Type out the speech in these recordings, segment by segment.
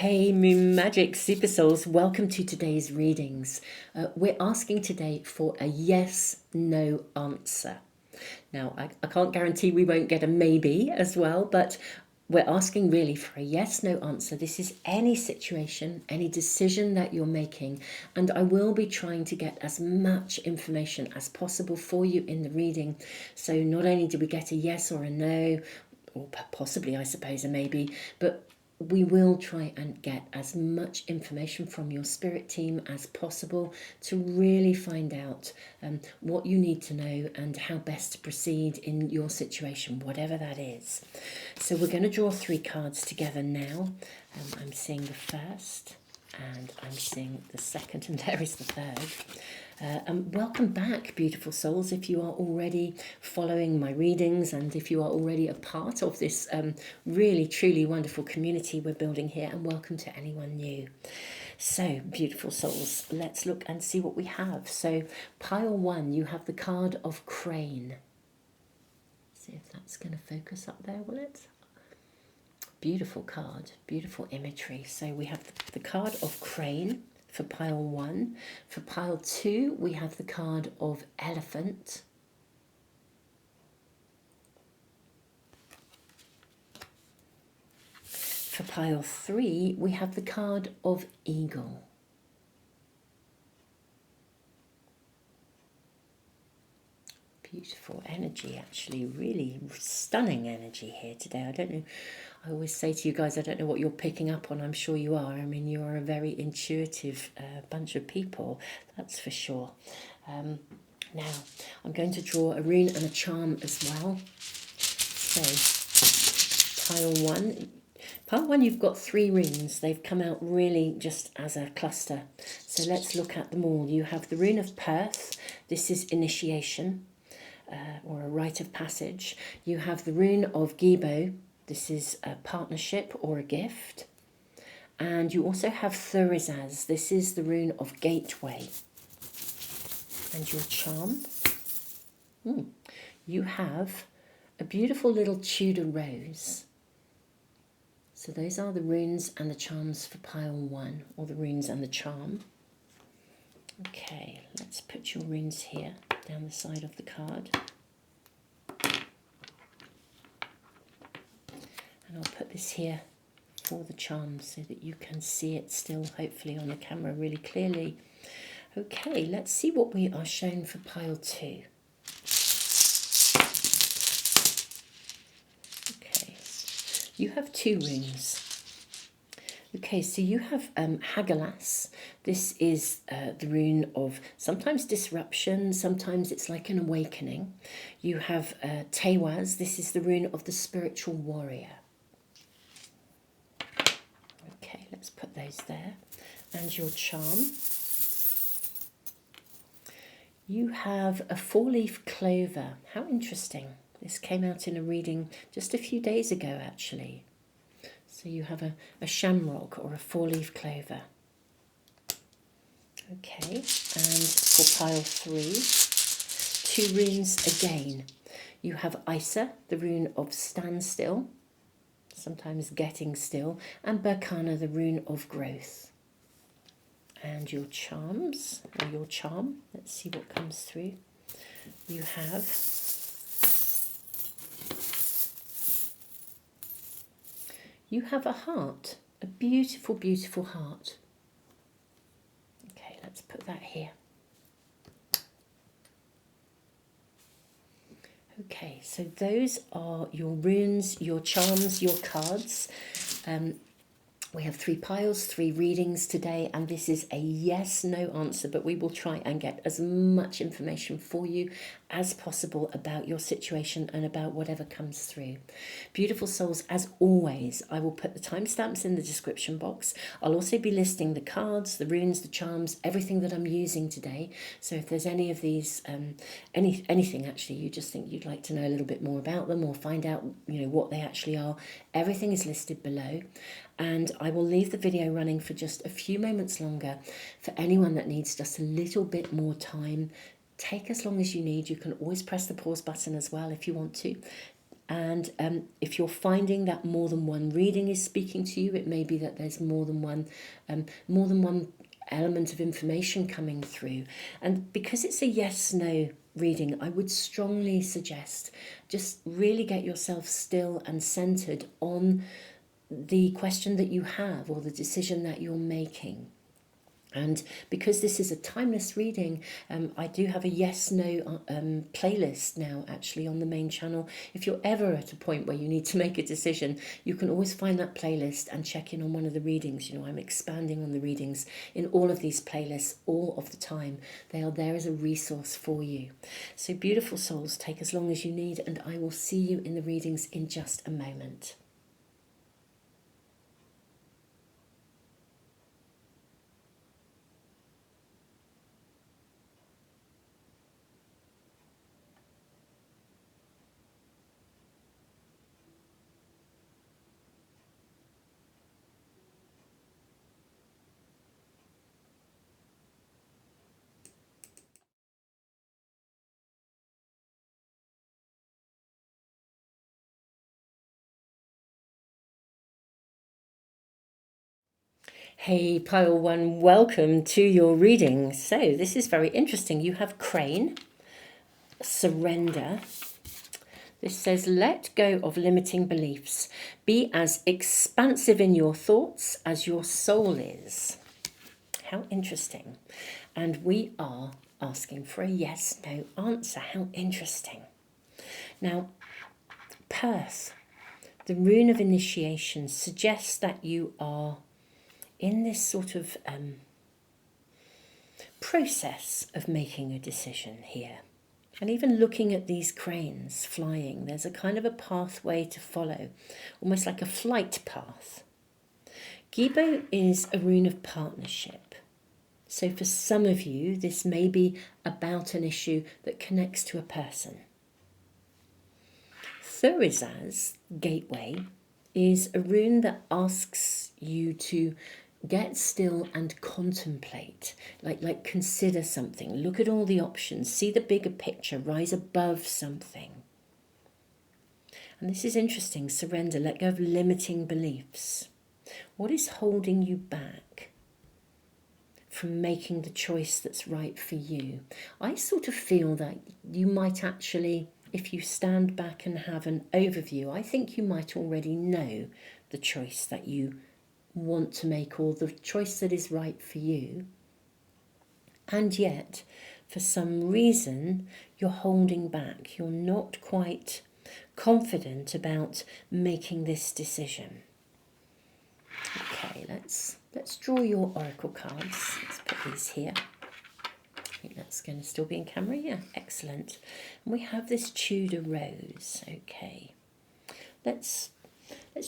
Hey Moon Magic Super Souls, welcome to today's readings. We're asking today for a yes/no answer. Now, I can't guarantee we won't get a maybe as well, but we're asking really for a yes/no answer. This is any situation, any decision that you're making, and I will be trying to get as much information as possible for you in the reading. So not only do we get a yes or a no, or possibly, I suppose, a maybe, but we will try and get as much information from your spirit team as possible to really find out what you need to know and how best to proceed in your situation, whatever that is. So we're going to draw 3 cards together now. I'm seeing the first and I'm seeing the second, and there is the third. Welcome back, beautiful souls, if you are already following my readings and if you are already a part of this really, truly wonderful community we're building here, and welcome to anyone new. So, beautiful souls, let's look and see what we have. So, pile 1, you have the card of Crane. See if that's going to focus up there, will it? Beautiful card, beautiful imagery. So we have the card of Crane for pile 1. For pile 2, we have the card of Elephant. For pile 3, we have the card of Eagle. Beautiful energy, actually, really stunning energy here today. I don't know, I always say to you guys, I don't know what you're picking up on. I'm sure you are. I mean, you are a very intuitive bunch of people, that's for sure. Now, I'm going to draw a rune and a charm as well. So, pile 1, you've got 3 runes. They've come out really just as a cluster. So let's look at them all. You have the rune of Perth. This is initiation. Or a rite of passage. You have the rune of Gibo. This is a partnership or a gift. And you also have Thurizaz. This is the rune of gateway. And your charm. You have a beautiful little Tudor rose. So those are the runes and the charms for pile 1, or the runes and the charm. Okay, let's put your runes here down the side of the card. And I'll put this here for the charm so that you can see it still, hopefully on the camera really clearly. Okay, let's see what we are shown for pile 2. Okay, you have 2 runes. Okay, so you have Hagalaz. This is the rune of sometimes disruption, sometimes it's like an awakening. You have Tewaz. This is the rune of the spiritual warrior. Okay, let's put those there. And your charm. You have a 4-leaf clover. How interesting. This came out in a reading just a few days ago, actually. So you have a shamrock or a 4-leaf clover. Okay, and for pile 3, 2 runes again. You have Isa, the rune of standstill, sometimes getting still, and Berkana, the rune of growth. And your charms, or your charm, let's see what comes through. You have a heart, a beautiful, beautiful heart. Okay, let's put that here. Okay, so those are your runes, your charms, your cards. We have 3 piles, 3 readings today, and this is a yes/no answer, but we will try and get as much information for you as possible about your situation and about whatever comes through. Beautiful souls, as always, I will put the timestamps in the description box. I'll also be listing the cards, the runes, the charms, everything that I'm using today. So if there's any of these, anything actually you just think you'd like to know a little bit more about them or find out, what they actually are, everything is listed below. And I will leave the video running for just a few moments longer for anyone that needs just a little bit more time. Take as long as you need. You can always press the pause button as well if you want to. And if you're finding that more than one reading is speaking to you, it may be that there's more than one element of information coming through. And because it's a yes/no reading, I would strongly suggest just really get yourself still and centered on the question that you have or the decision that you're making. And because this is a timeless reading, I do have a yes/no playlist now actually on the main channel. If you're ever at a point where you need to make a decision, you can always find that playlist and check in on one of the readings. You know, I'm expanding on the readings in all of these playlists all of the time. They are there as a resource for you. So beautiful souls, take as long as you need, and I will see you in the readings in just a moment. Hey, Pile 1, welcome to your reading. So this is very interesting. You have Crane, Surrender. This says, let go of limiting beliefs. Be as expansive in your thoughts as your soul is. How interesting. And we are asking for a yes/no answer. How interesting. Now, Perth, the rune of initiation, suggests that you are in this sort of process of making a decision here. And even looking at these cranes flying, there's a kind of a pathway to follow, almost like a flight path. Gibo is a rune of partnership. So for some of you, this may be about an issue that connects to a person. Thurizaz, Gateway, is a rune that asks you to get still and contemplate, like consider something, look at all the options, see the bigger picture, rise above something. And this is interesting. Surrender, let go of limiting beliefs. What is holding you back from making the choice that's right for you? I sort of feel that you might actually, if you stand back and have an overview, I think you might already know the choice that you want to make, or the choice that is right for you. And yet, for some reason, you're holding back. You're not quite confident about making this decision. Okay, let's draw your oracle cards. Let's put these here. I think that's going to still be in camera. Yeah, excellent. And we have this Tudor rose. Okay, let's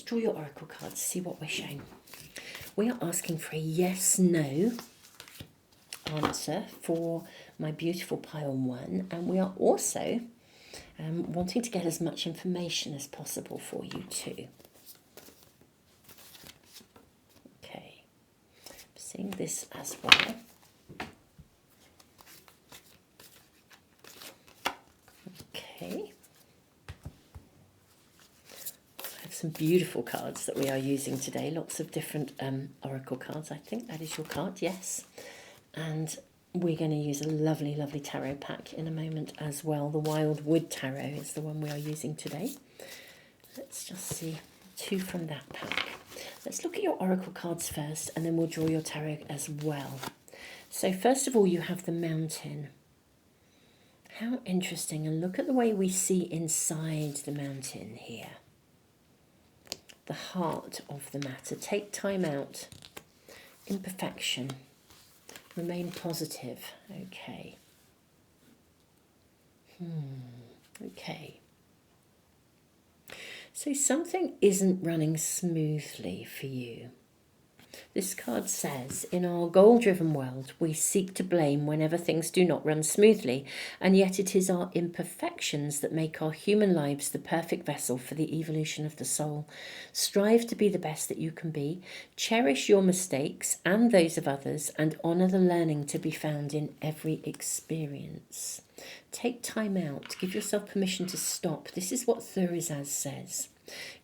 draw your oracle cards, see what we're shown. We are asking for a yes/no answer for my beautiful Pile 1, and we are also wanting to get as much information as possible for you too. Okay, I'm seeing this as well. Okay. Some beautiful cards that we are using today, lots of different oracle cards. I think that is your card, yes. And we're going to use a lovely, lovely tarot pack in a moment as well. The Wild Wood Tarot is the one we are using today. Let's just see 2 from that pack. Let's look at your oracle cards first, and then we'll draw your tarot as well. So first of all, you have the Mountain. How interesting. And look at the way we see inside the mountain here. The heart of the matter. Take time out. Imperfection. Remain positive. Okay. Okay. So something isn't running smoothly for you. This card says, in our goal-driven world, we seek to blame whenever things do not run smoothly, and yet it is our imperfections that make our human lives the perfect vessel for the evolution of the soul. Strive to be the best that you can be, cherish your mistakes and those of others, and honour the learning to be found in every experience. Take time out. Give yourself permission to stop. This is what Thurisaz says.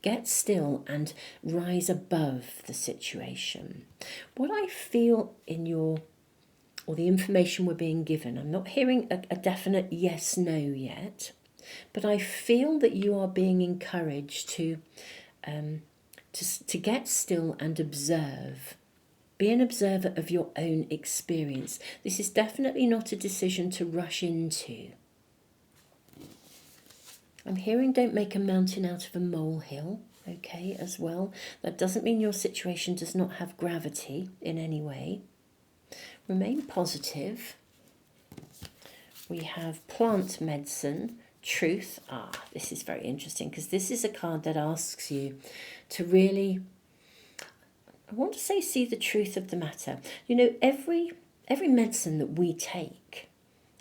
Get still and rise above the situation. What I feel in your, or the information we're being given, I'm not hearing a definite yes, no yet, but I feel that you are being encouraged to get still and observe. Be an observer of your own experience. This is definitely not a decision to rush into. I'm hearing don't make a mountain out of a molehill, okay, as well. That doesn't mean your situation does not have gravity in any way. Remain positive. We have plant medicine, truth. This is very interesting because this is a card that asks you to really, I want to say, see the truth of the matter. You know, every medicine that we take,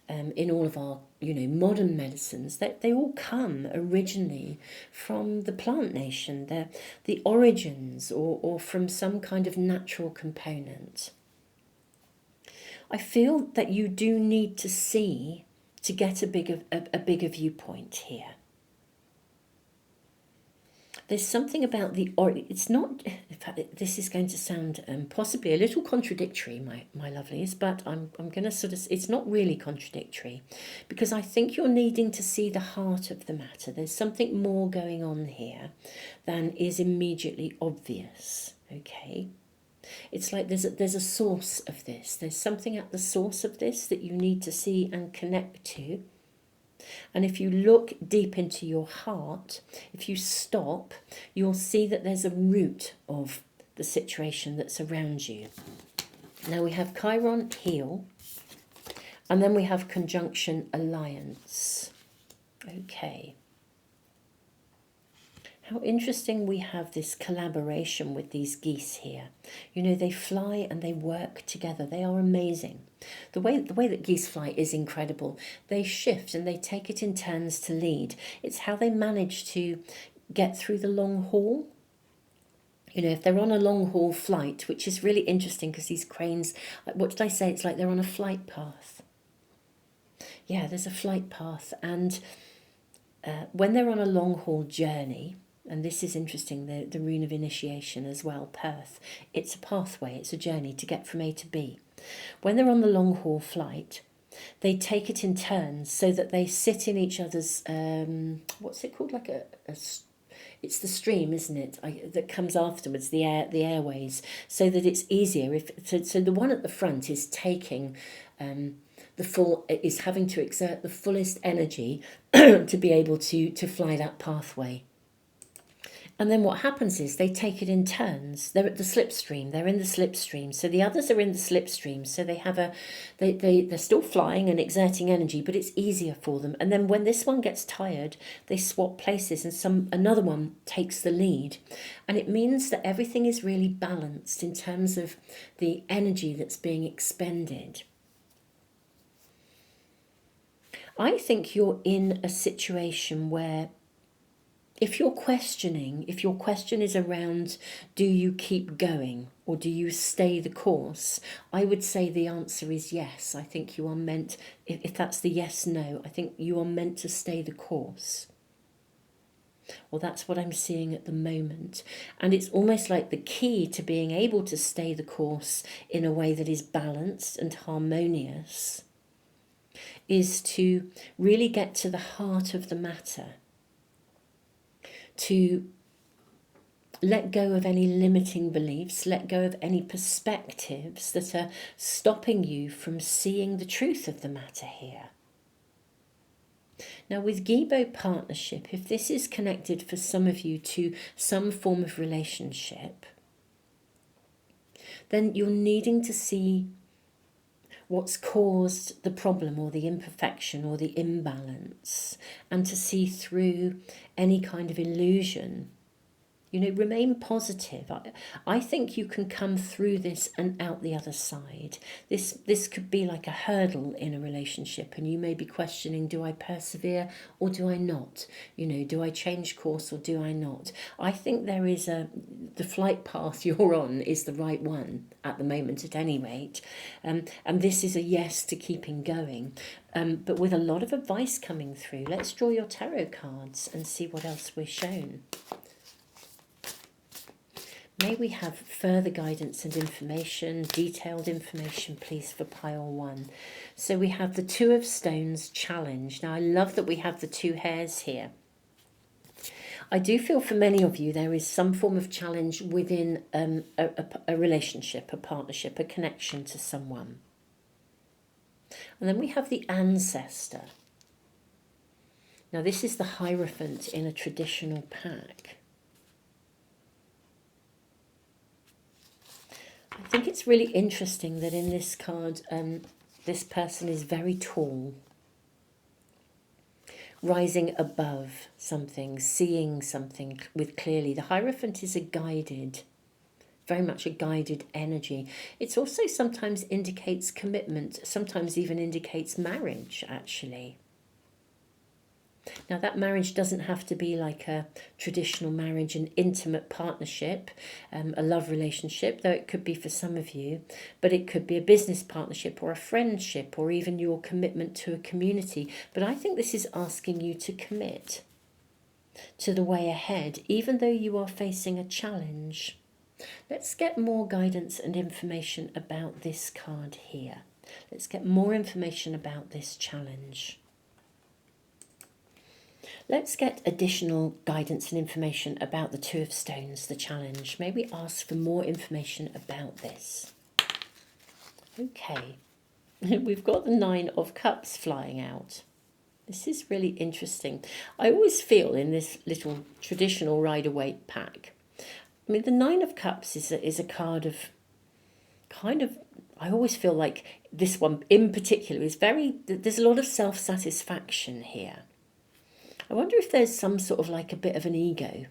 in all of our, modern medicines, they all come originally from the plant nation. They're the origins or from some kind of natural component. I feel that you do need to see to get a bigger viewpoint here. There's something about it's not, in fact, this is going to sound possibly a little contradictory, my lovelies, but I'm going to sort of, it's not really contradictory, because I think you're needing to see the heart of the matter. There's something more going on here than is immediately obvious, okay? It's like there's a source of this. There's something at the source of this that you need to see and connect to. And if you look deep into your heart, if you stop, you'll see that there's a root of the situation that's around you. Now we have Chiron, heal, and then we have conjunction, alliance. Okay. How interesting we have this collaboration with these geese here. You know, they fly and they work together. They are amazing. The way that geese fly is incredible. They shift and they take it in turns to lead. It's how they manage to get through the long haul. You know, if they're on a long haul flight, which is really interesting because these cranes, what did I say? It's like they're on a flight path. Yeah, there's a flight path. And when they're on a long haul journey, and this is interesting, the rune of initiation as well, Perth. It's a pathway, it's a journey to get from A to B. When they're on the long haul flight, they take it in turns so that they sit in each other's, what's it called? Like it's the stream, isn't it? That comes afterwards, the airways, so that it's easier. So the one at the front is taking is having to exert the fullest energy to be able to fly that pathway. And then what happens is they take it in turns. They're at the slipstream. They're in the slipstream. So the others are in the slipstream. So they have they're still flying and exerting energy, but it's easier for them. And then when this one gets tired, they swap places and another one takes the lead. And it means that everything is really balanced in terms of the energy that's being expended. I think you're in a situation where if your question is around, do you keep going or do you stay the course? I would say the answer is yes. I think you are meant, if that's the yes, no, I think you are meant to stay the course. Well, that's what I'm seeing at the moment. And it's almost like the key to being able to stay the course in a way that is balanced and harmonious is to really get to the heart of the matter. To let go of any limiting beliefs, let go of any perspectives that are stopping you from seeing the truth of the matter here. Now with Gibo partnership, if this is connected for some of you to some form of relationship, then you're needing to see what's caused the problem or the imperfection or the imbalance, and to see through any kind of illusion You know, remain positive. I think you can come through this and out the other side. This could be like a hurdle in a relationship, and you may be questioning, do I persevere or do I not? You know, do I change course or do I not? I think there is the flight path you're on is the right one at the moment, at any rate. And this is a yes to keeping going. But with a lot of advice coming through, let's draw your tarot cards and see what else we're shown. May we have further guidance and information, detailed information, please, for pile 1. So we have the Two of Stones challenge. Now, I love that we have the 2 hares here. I do feel for many of you there is some form of challenge within a relationship, a partnership, a connection to someone. And then we have the Ancestor. Now, this is the Hierophant in a traditional pack. I think it's really interesting that in this card, this person is very tall, rising above something, seeing something with clearly. The Hierophant is a guided, very much a guided energy. It also sometimes indicates commitment, sometimes even indicates marriage, actually. Now, that marriage doesn't have to be like a traditional marriage, an intimate partnership, a love relationship, though it could be for some of you, but it could be a business partnership or a friendship or even your commitment to a community. But I think this is asking you to commit to the way ahead, even though you are facing a challenge. Let's get more guidance and information about this card here. Let's get more information about this challenge. Let's get additional guidance and information about the Two of Stones, the challenge. May we ask for more information about this? Okay, we've got the 9 of Cups flying out. This is really interesting. I always feel in this little traditional Rider-Waite pack, I mean, the 9 of Cups is a card of kind of, I always feel like this one in particular is there's a lot of self-satisfaction here. I wonder if there's some sort of like a bit of an ego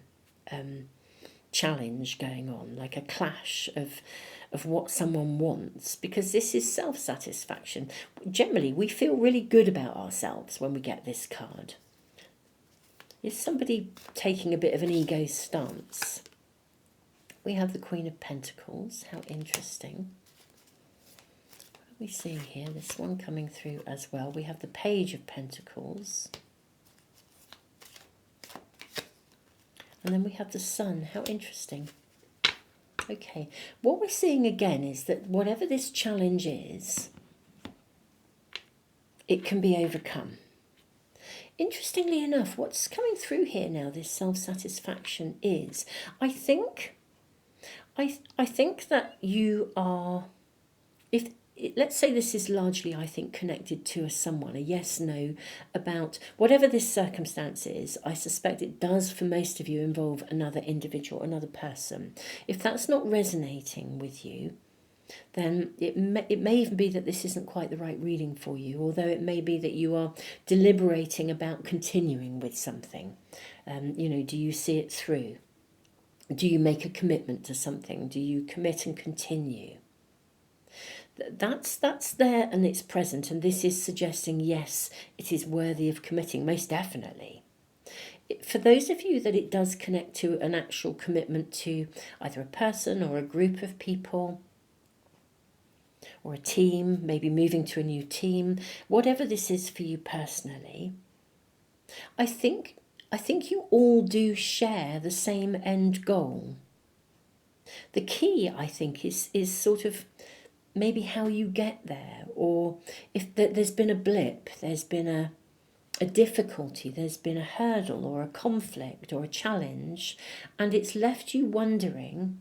challenge going on, like a clash of what someone wants, because this is self-satisfaction. Generally, we feel really good about ourselves when we get this card. Is somebody taking a bit of an ego stance? We have the Queen of Pentacles. How interesting. What are we seeing here? This one coming through as well. We have the Page of Pentacles. And then we have the Sun. How interesting. Okay, what we're seeing again is that whatever this challenge is, it can be overcome. Interestingly enough, what's coming through here now, this self-satisfaction, is, I think that you are, let's say this is largely, I think, connected to a someone, a yes, no, about whatever this circumstance is. I suspect it does for most of you involve another individual, another person. If that's not resonating with you, then it may even be that this isn't quite the right reading for you, although it may be that you are deliberating about continuing with something. Do you see it through? Do you make a commitment to something? Do you commit and continue? That's there and it's present, and this is suggesting, yes, it is worthy of committing, most definitely. For those of you that it does connect to an actual commitment to either a person or a group of people or a team, maybe moving to a new team, whatever this is for you personally, I think you all do share the same end goal. The key, I think, is sort of maybe how you get there, or if there's been a blip, there's been a difficulty, there's been a hurdle or a conflict or a challenge, and it's left you wondering,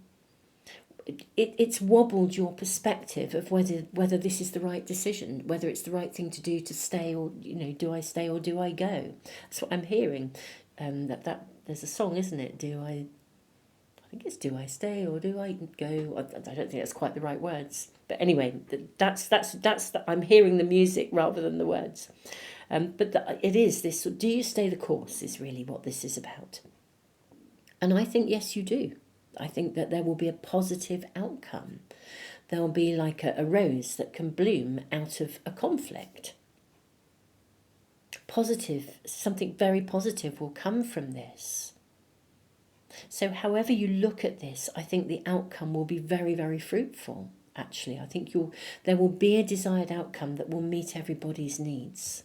it's wobbled your perspective of whether this is the right decision, whether it's the right thing to do to stay, or do I stay or do I go? That's what I'm hearing. That there's a song, isn't it? I think it's do I stay or do I go? I don't think that's quite the right words. But anyway, that's I'm hearing the music rather than the words. It is this, do you stay the course is really what this is about. And I think, yes, you do. I think that there will be a positive outcome. There'll be like a rose that can bloom out of a conflict. Positive, something very positive will come from this. So however you look at this, I think the outcome will be very, very fruitful, actually. I think there will be a desired outcome that will meet everybody's needs.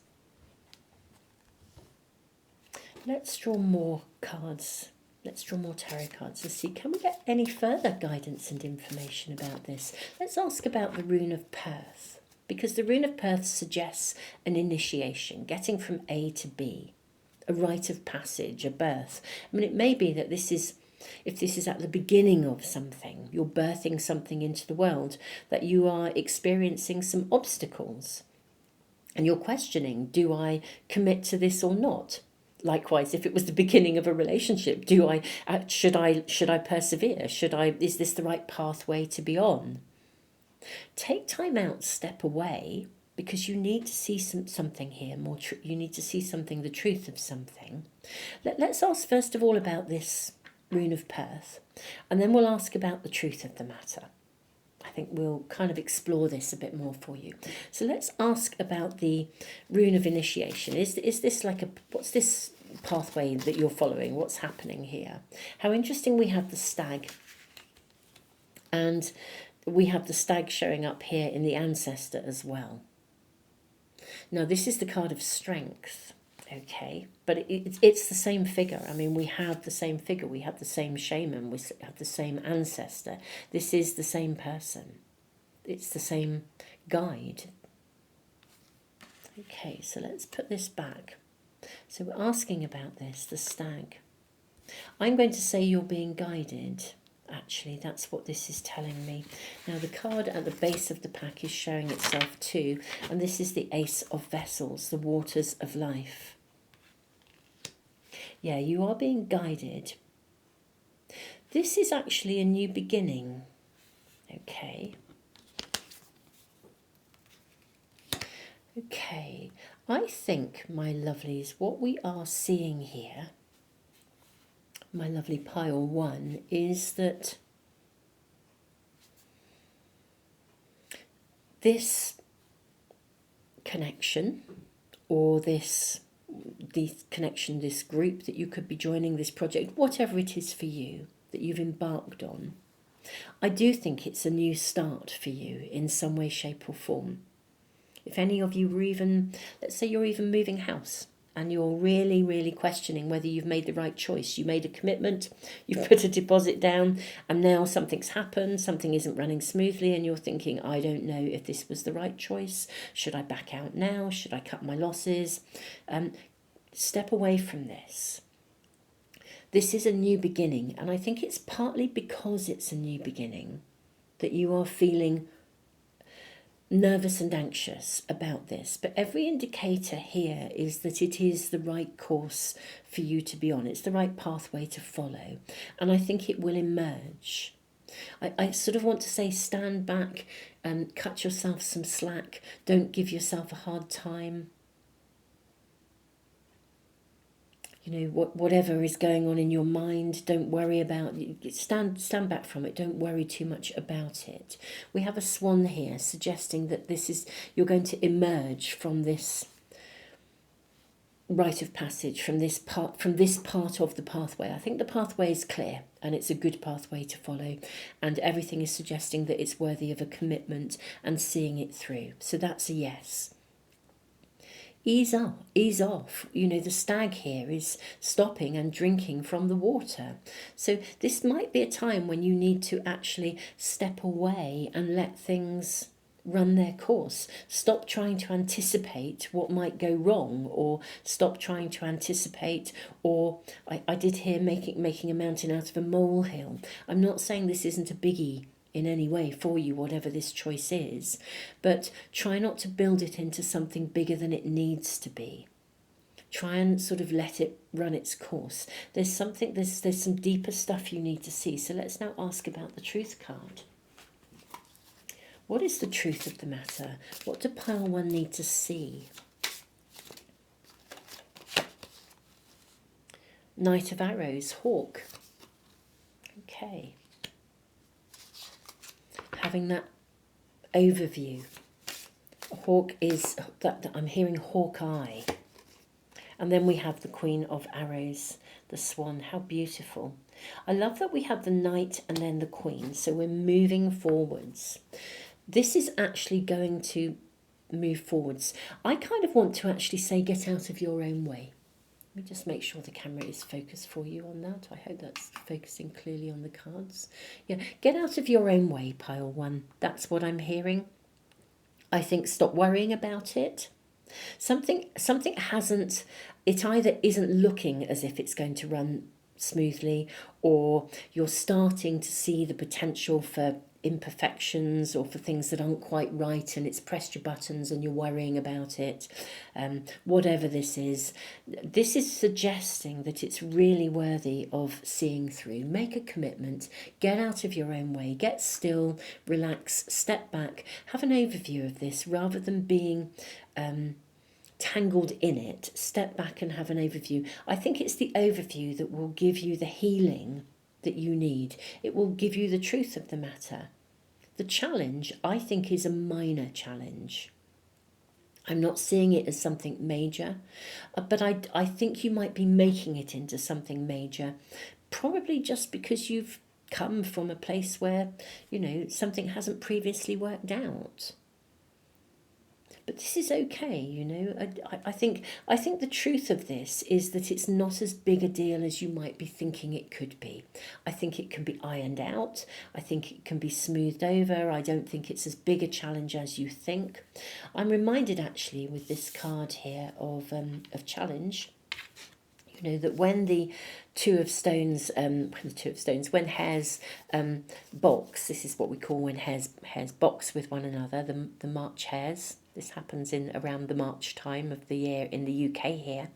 Let's draw more cards. Let's draw more tarot cards and see, can we get any further guidance and information about this? Let's ask about the rune of Perth, because the rune of Perth suggests an initiation, getting from A to B, a rite of passage, a birth. I mean, it may be that if this is at the beginning of something, you're birthing something into the world, that you are experiencing some obstacles and you're questioning, do I commit to this or not? Likewise, if it was the beginning of a relationship, should I persevere? Is this the right pathway to be on? Take time out, step away, because you need to see something here. You need to see something, the truth of something. Let's ask first of all about this rune of Perth, and then we'll ask about the truth of the matter. I think we'll kind of explore this a bit more for you. So let's ask about the rune of initiation. Is this like what's this pathway that you're following? What's happening here? How interesting, we have the stag. And we have the stag showing up here in the ancestor as well. Now this is the card of strength. Okay, but it's the same figure. I mean, we have the same figure. We have the same shaman. We have the same ancestor. This is the same person. It's the same guide. Okay, so let's put this back. So we're asking about this, the stag. I'm going to say you're being guided. Actually, that's what this is telling me. Now, the card at the base of the pack is showing itself too. And this is the Ace of Vessels, the waters of life. Yeah, you are being guided. This is actually a new beginning. Okay. Okay. I think, my lovelies, what we are seeing here, my lovely pile one, is that this connection, or this connection, this group that you could be joining, this project, whatever it is for you that you've embarked on, I do think it's a new start for you in some way, shape or form. If any of you were even, let's say you're even moving house and you're really, really questioning whether you've made the right choice. You made a commitment, you've put a deposit down, and now something's happened, something isn't running smoothly, and you're thinking, I don't know if this was the right choice. Should I back out now? Should I cut my losses? Step away from this. This is a new beginning, and I think it's partly because it's a new beginning that you are feeling nervous and anxious about this, but every indicator here is that it is the right course for you to be on. It's the right pathway to follow, and I think it will emerge. I sort of want to say, stand back and cut yourself some slack. Don't give yourself a hard time. You know, whatever is going on in your mind, don't worry about it. Stand back from it. Don't worry too much about it. We have a swan here suggesting that you're going to emerge from this rite of passage, from this part of the pathway. I think the pathway is clear and it's a good pathway to follow, and everything is suggesting that it's worthy of a commitment and seeing it through. So that's a yes. Ease off. You know, the stag here is stopping and drinking from the water. So this might be a time when you need to actually step away and let things run their course. Stop trying to anticipate what might go wrong, or stop trying to anticipate, or I did hear making a mountain out of a molehill. I'm not saying this isn't a biggie in any way for you, whatever this choice is, but try not to build it into something bigger than it needs to be. Try and sort of let it run its course. There's some deeper stuff you need to see. So let's now ask about the truth card. What is the truth of the matter? What do pile one need to see? Knight of Arrows, Hawk. Okay. Having that overview. Hawk is, that I'm hearing Hawkeye. And then we have the Queen of Arrows, the Swan. How beautiful. I love that we have the Knight and then the Queen. So we're moving forwards. This is actually going to move forwards. I kind of want to actually say get out of your own way. Let me just make sure the camera is focused for you on that. I hope that's focusing clearly on the cards. Yeah, get out of your own way, pile one. That's what I'm hearing. I think stop worrying about it. Something hasn't, it either isn't looking as if it's going to run smoothly, or you're starting to see the potential for imperfections or for things that aren't quite right, and it's pressed your buttons and you're worrying about it. Whatever this is suggesting that it's really worthy of seeing through. Make a commitment, get out of your own way, get still, relax, step back, have an overview of this rather than being tangled in it. Step back and have an overview. I think it's the overview that will give you the healing that you need. It will give you the truth of the matter. The challenge, I think, is a minor challenge. I'm not seeing it as something major, but I think you might be making it into something major, probably just because you've come from a place where, you know, something hasn't previously worked out. But this is okay, you know. I think the truth of this is that it's not as big a deal as you might be thinking it could be. I think it can be ironed out. I think it can be smoothed over. I don't think it's as big a challenge as you think. I'm reminded actually with this card here of challenge. You know, that when the Two of Stones, when hares box, this is what we call when hares box with one another, the March hares. This happens in around the March time of the year in the UK here.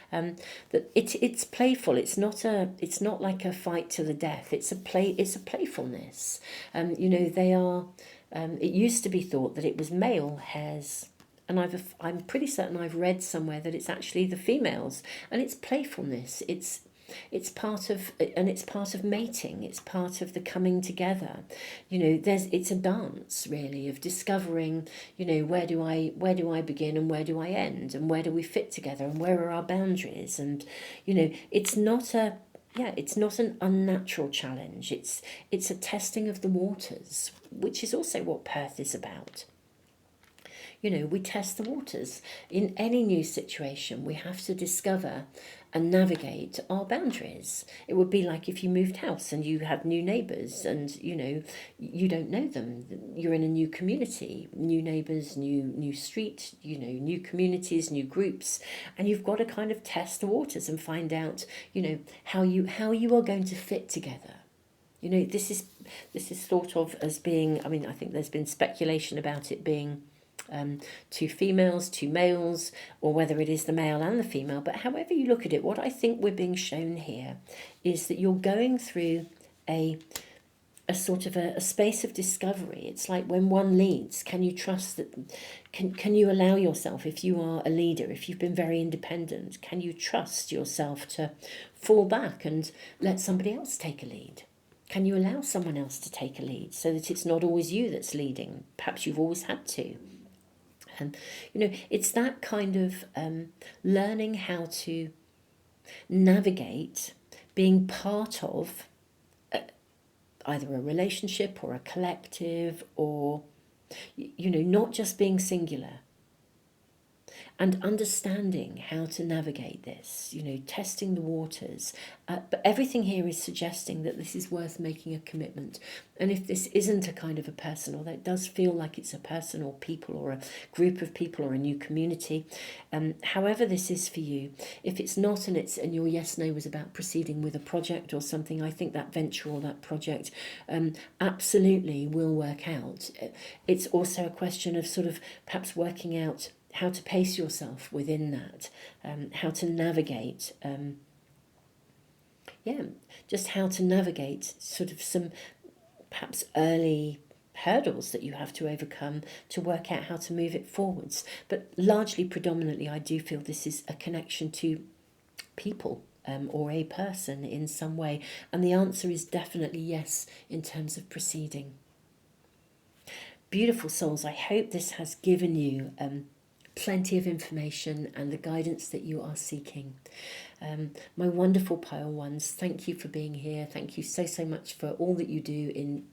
That it's playful. It's not like a fight to the death. It's a playfulness. You know, they are. It used to be thought that it was male hares. And I'm pretty certain I've read somewhere that it's actually the females, and it's playfulness. It's part of mating. It's part of the coming together. You know, it's a dance really of discovering. You know, where do I begin and where do I end, and where do we fit together, and where are our boundaries? And you know, it's not an unnatural challenge. It's a testing of the waters, which is also what Perth is about. You know, we test the waters. In any new situation, we have to discover and navigate our boundaries. It would be like if you moved house and you have new neighbours and, you know, you don't know them. You're in a new community, new neighbours, new street, you know, new communities, new groups. And you've got to kind of test the waters and find out, you know, how you are going to fit together. You know, this is thought of as being, I mean, I think there's been speculation about it being two females, two males, or whether it is the male and the female. But however you look at it, what I think we're being shown here is that you're going through a sort of a space of discovery. It's like when one leads, can you trust that? Can you allow yourself, if you are a leader, if you've been very independent, can you trust yourself to fall back and let somebody else take a lead? Can you allow someone else to take a lead so that it's not always you that's leading? Perhaps you've always had to. And, you know, it's that kind of learning how to navigate being part of either a relationship or a collective, or, you know, not just being singular. And understanding how to navigate this, you know, testing the waters. But everything here is suggesting that this is worth making a commitment. And if this isn't a kind of a person, or that it does feel like it's a person or people or a group of people or a new community, however this is for you, if it's not and your yes-no was about proceeding with a project or something, I think that venture or that project absolutely will work out. It's also a question of sort of perhaps working out how to pace yourself within that, how to navigate, just how to navigate sort of some perhaps early hurdles that you have to overcome to work out how to move it forwards. But largely, predominantly, I do feel this is a connection to people, or a person in some way. And the answer is definitely yes in terms of proceeding. Beautiful souls, I hope this has given you plenty of information and the guidance that you are seeking. My wonderful pile ones, thank you for being here. Thank you so, so much for all that you do in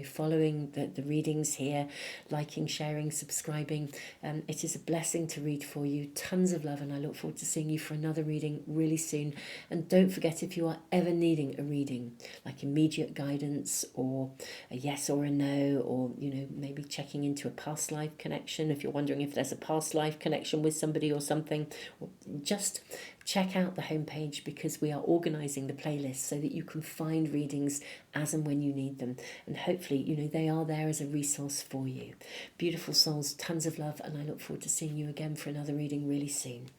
following the readings here, liking, sharing, subscribing. It is a blessing to read for you. Tons of love, and I look forward to seeing you for another reading really soon. And don't forget, if you are ever needing a reading, like immediate guidance or a yes or a no, or maybe checking into a past life connection, if you're wondering if there's a past life connection with somebody or something, just check out the homepage, because we are organising the playlist so that you can find readings as and when you need them. And hopefully, they are there as a resource for you. Beautiful souls, tons of love, and I look forward to seeing you again for another reading really soon.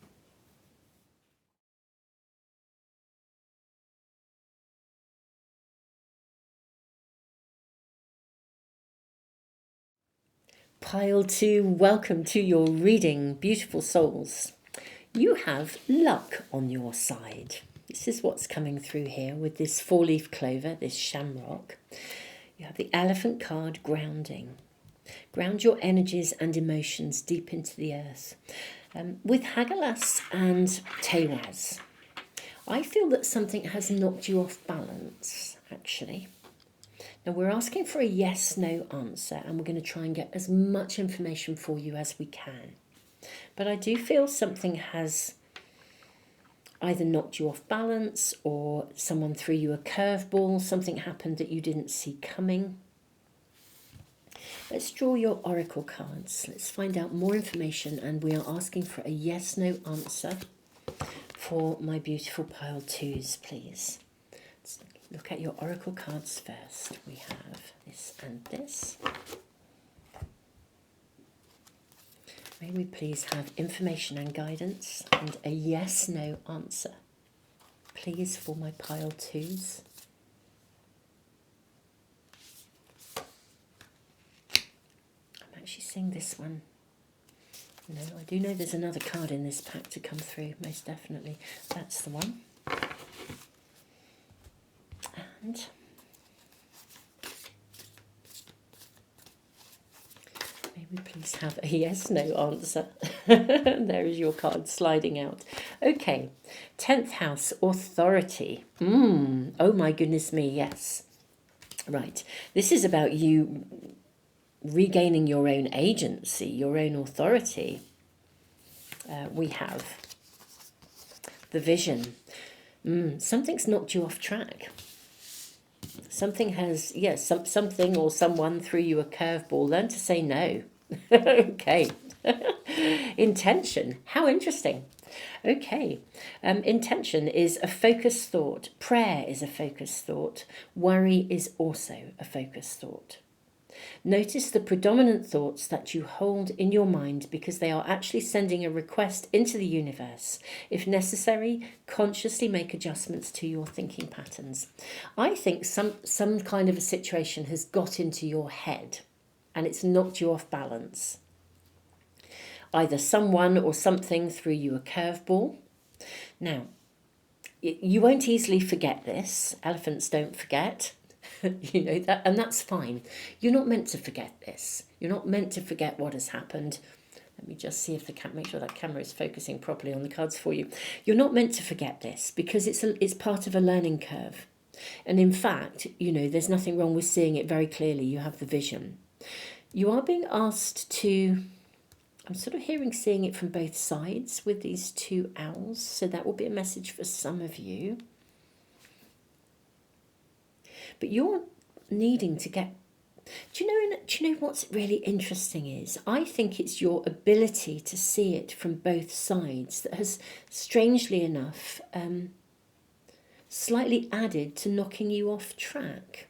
Pile 2, welcome to your reading, beautiful souls. You have luck on your side. This is what's coming through here with this 4-leaf clover, this shamrock. You have the elephant card, grounding. Ground your energies and emotions deep into the earth. With Hagalaz and Tewaz, I feel that something has knocked you off balance, actually. Now we're asking for a yes-no answer, and we're going to try and get as much information for you as we can. But I do feel something has either knocked you off balance, or someone threw you a curveball, something happened that you didn't see coming. Let's draw your oracle cards. Let's find out more information, and we are asking for a yes-no answer for my beautiful pile 2s, please. Let's look at your oracle cards first. We have this and this. May we please have information and guidance and a yes-no answer, please, for my pile 2s. I'm actually seeing this one. No, I do know there's another card in this pack to come through, most definitely. That's the one. And may we please have a yes-no answer. There is your card sliding out. Okay, 10th house, authority. Oh my goodness me, yes. Right, this is about you regaining your own agency, your own authority. We have the vision. Something's knocked you off track. Something has, yes, something or someone threw you a curveball. Learn to say no. Okay. Intention. How interesting. Okay. Intention is a focused thought. Prayer is a focused thought. Worry is also a focused thought. Notice the predominant thoughts that you hold in your mind, because they are actually sending a request into the universe. If necessary, consciously make adjustments to your thinking patterns. I think some kind of a situation has got into your head and it's knocked you off balance. Either someone or something threw you a curveball. Now, you won't easily forget this. Elephants don't forget. That, and that's fine. You're not meant to forget this. You're not meant to forget what has happened. Let me just see if make sure that camera is focusing properly on the cards for you. You're not meant to forget this, because it's part of a learning curve. And in fact, there's nothing wrong with seeing it very clearly. You have the vision. You are being asked to, I'm sort of seeing it from both sides with these 2 owls. So that will be a message for some of you. But you're needing to get... Do you know what's really interesting is, I think it's your ability to see it from both sides that has, strangely enough, slightly added to knocking you off track.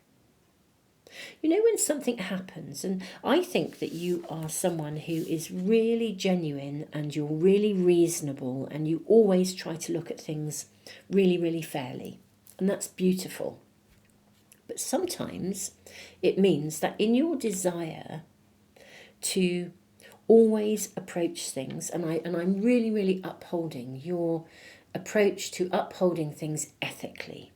When something happens, and I think that you are someone who is really genuine and you're really reasonable and you always try to look at things really, really fairly. And that's beautiful. But sometimes it means that in your desire to always approach things, and I'm really, really upholding your approach to upholding things ethically.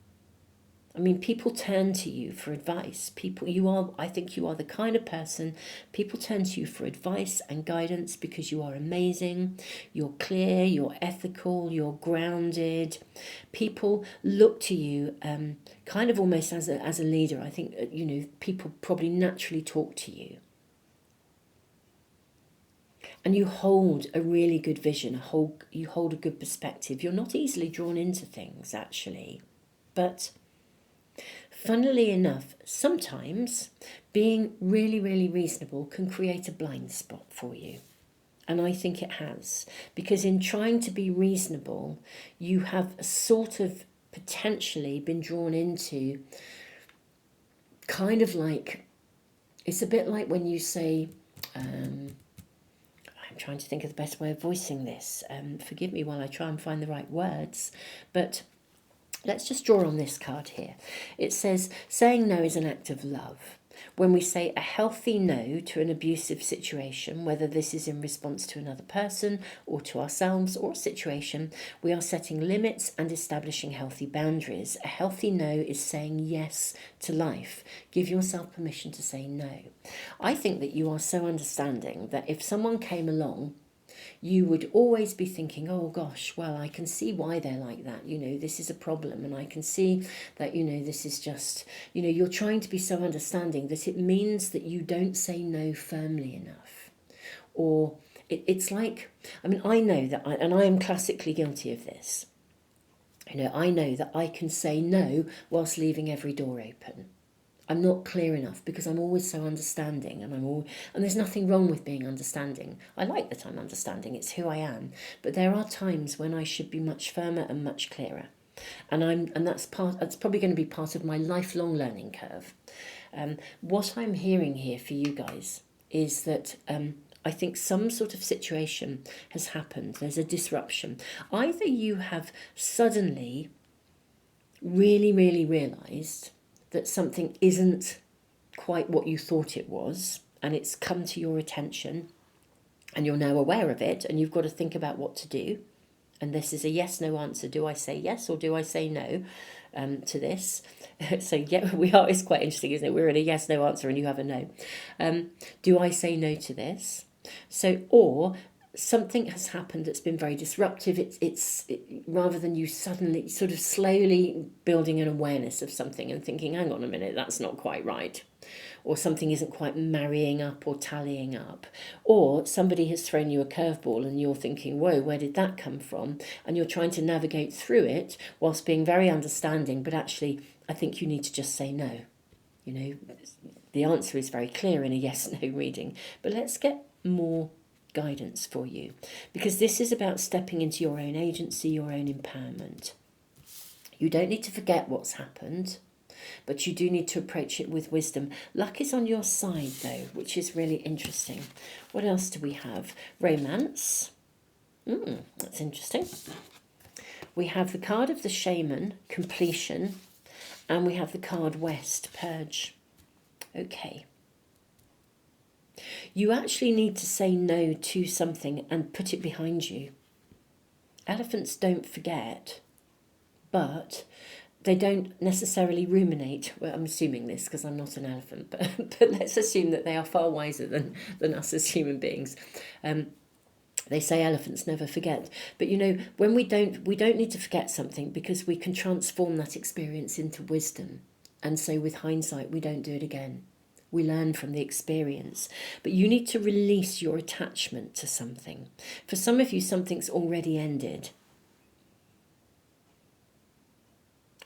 I mean, people turn to you for advice. I think you are the kind of person, people turn to you for advice and guidance because you are amazing, you're clear, you're ethical, you're grounded. People look to you kind of almost as a leader. I think, people probably naturally talk to you. And you hold a really good vision, you hold a good perspective. You're not easily drawn into things, actually. But funnily enough, sometimes being really, really reasonable can create a blind spot for you. And I think it has. Because in trying to be reasonable, you have sort of potentially been drawn into kind of like, it's a bit like when you say, I'm trying to think of the best way of voicing this. Forgive me while I try and find the right words. But let's just draw on this card here. It says, saying no is an act of love. When we say a healthy no to an abusive situation, whether this is in response to another person or to ourselves or a situation, we are setting limits and establishing healthy boundaries. A healthy no is saying yes to life. Give yourself permission to say no. I think that you are so understanding that if someone came along, you would always be thinking, oh gosh, well, I can see why they're like that. This is a problem. And I can see that, this is just, you're trying to be so understanding that it means that you don't say no firmly enough. Or it's like, I know that, and I am classically guilty of this. I know that I can say no whilst leaving every door open. I'm not clear enough because I'm always so understanding, and there's nothing wrong with being understanding. I like that I'm understanding, it's who I am. But there are times when I should be much firmer and much clearer. And that's probably going to be part of my lifelong learning curve. What I'm hearing here for you guys is that I think some sort of situation has happened. There's a disruption. Either you have suddenly really, really realised that something isn't quite what you thought it was, and it's come to your attention, and you're now aware of it, and you've got to think about what to do. And this is a yes/no answer. Do I say yes or do I say no to this? So yeah, it's quite interesting, isn't it? We're in a yes/no answer and you have a no. Do I say no to this? Or something has happened that's been very disruptive. It's rather than you suddenly sort of slowly building an awareness of something and thinking, hang on a minute, that's not quite right. Or something isn't quite marrying up or tallying up. Or somebody has thrown you a curveball and you're thinking, whoa, where did that come from? And you're trying to navigate through it whilst being very understanding, but actually I think you need to just say no. The answer is very clear in a yes/no reading. But let's get more guidance for you, because this is about stepping into your own agency, your own empowerment. You don't need to forget what's happened, but you do need to approach it with wisdom. Luck is on your side though, which is really interesting. What else do we have? Romance. That's interesting. We have the card of the shaman, completion, and we have the card West, purge. Okay. You actually need to say no to something and put it behind you. Elephants don't forget, but they don't necessarily ruminate. Well, I'm assuming this because I'm not an elephant, but let's assume that they are far wiser than us as human beings. They say elephants never forget. But when we don't need to forget something, because we can transform that experience into wisdom. And so with hindsight, we don't do it again. We learn from the experience. But you need to release your attachment to something. For some of you, something's already ended.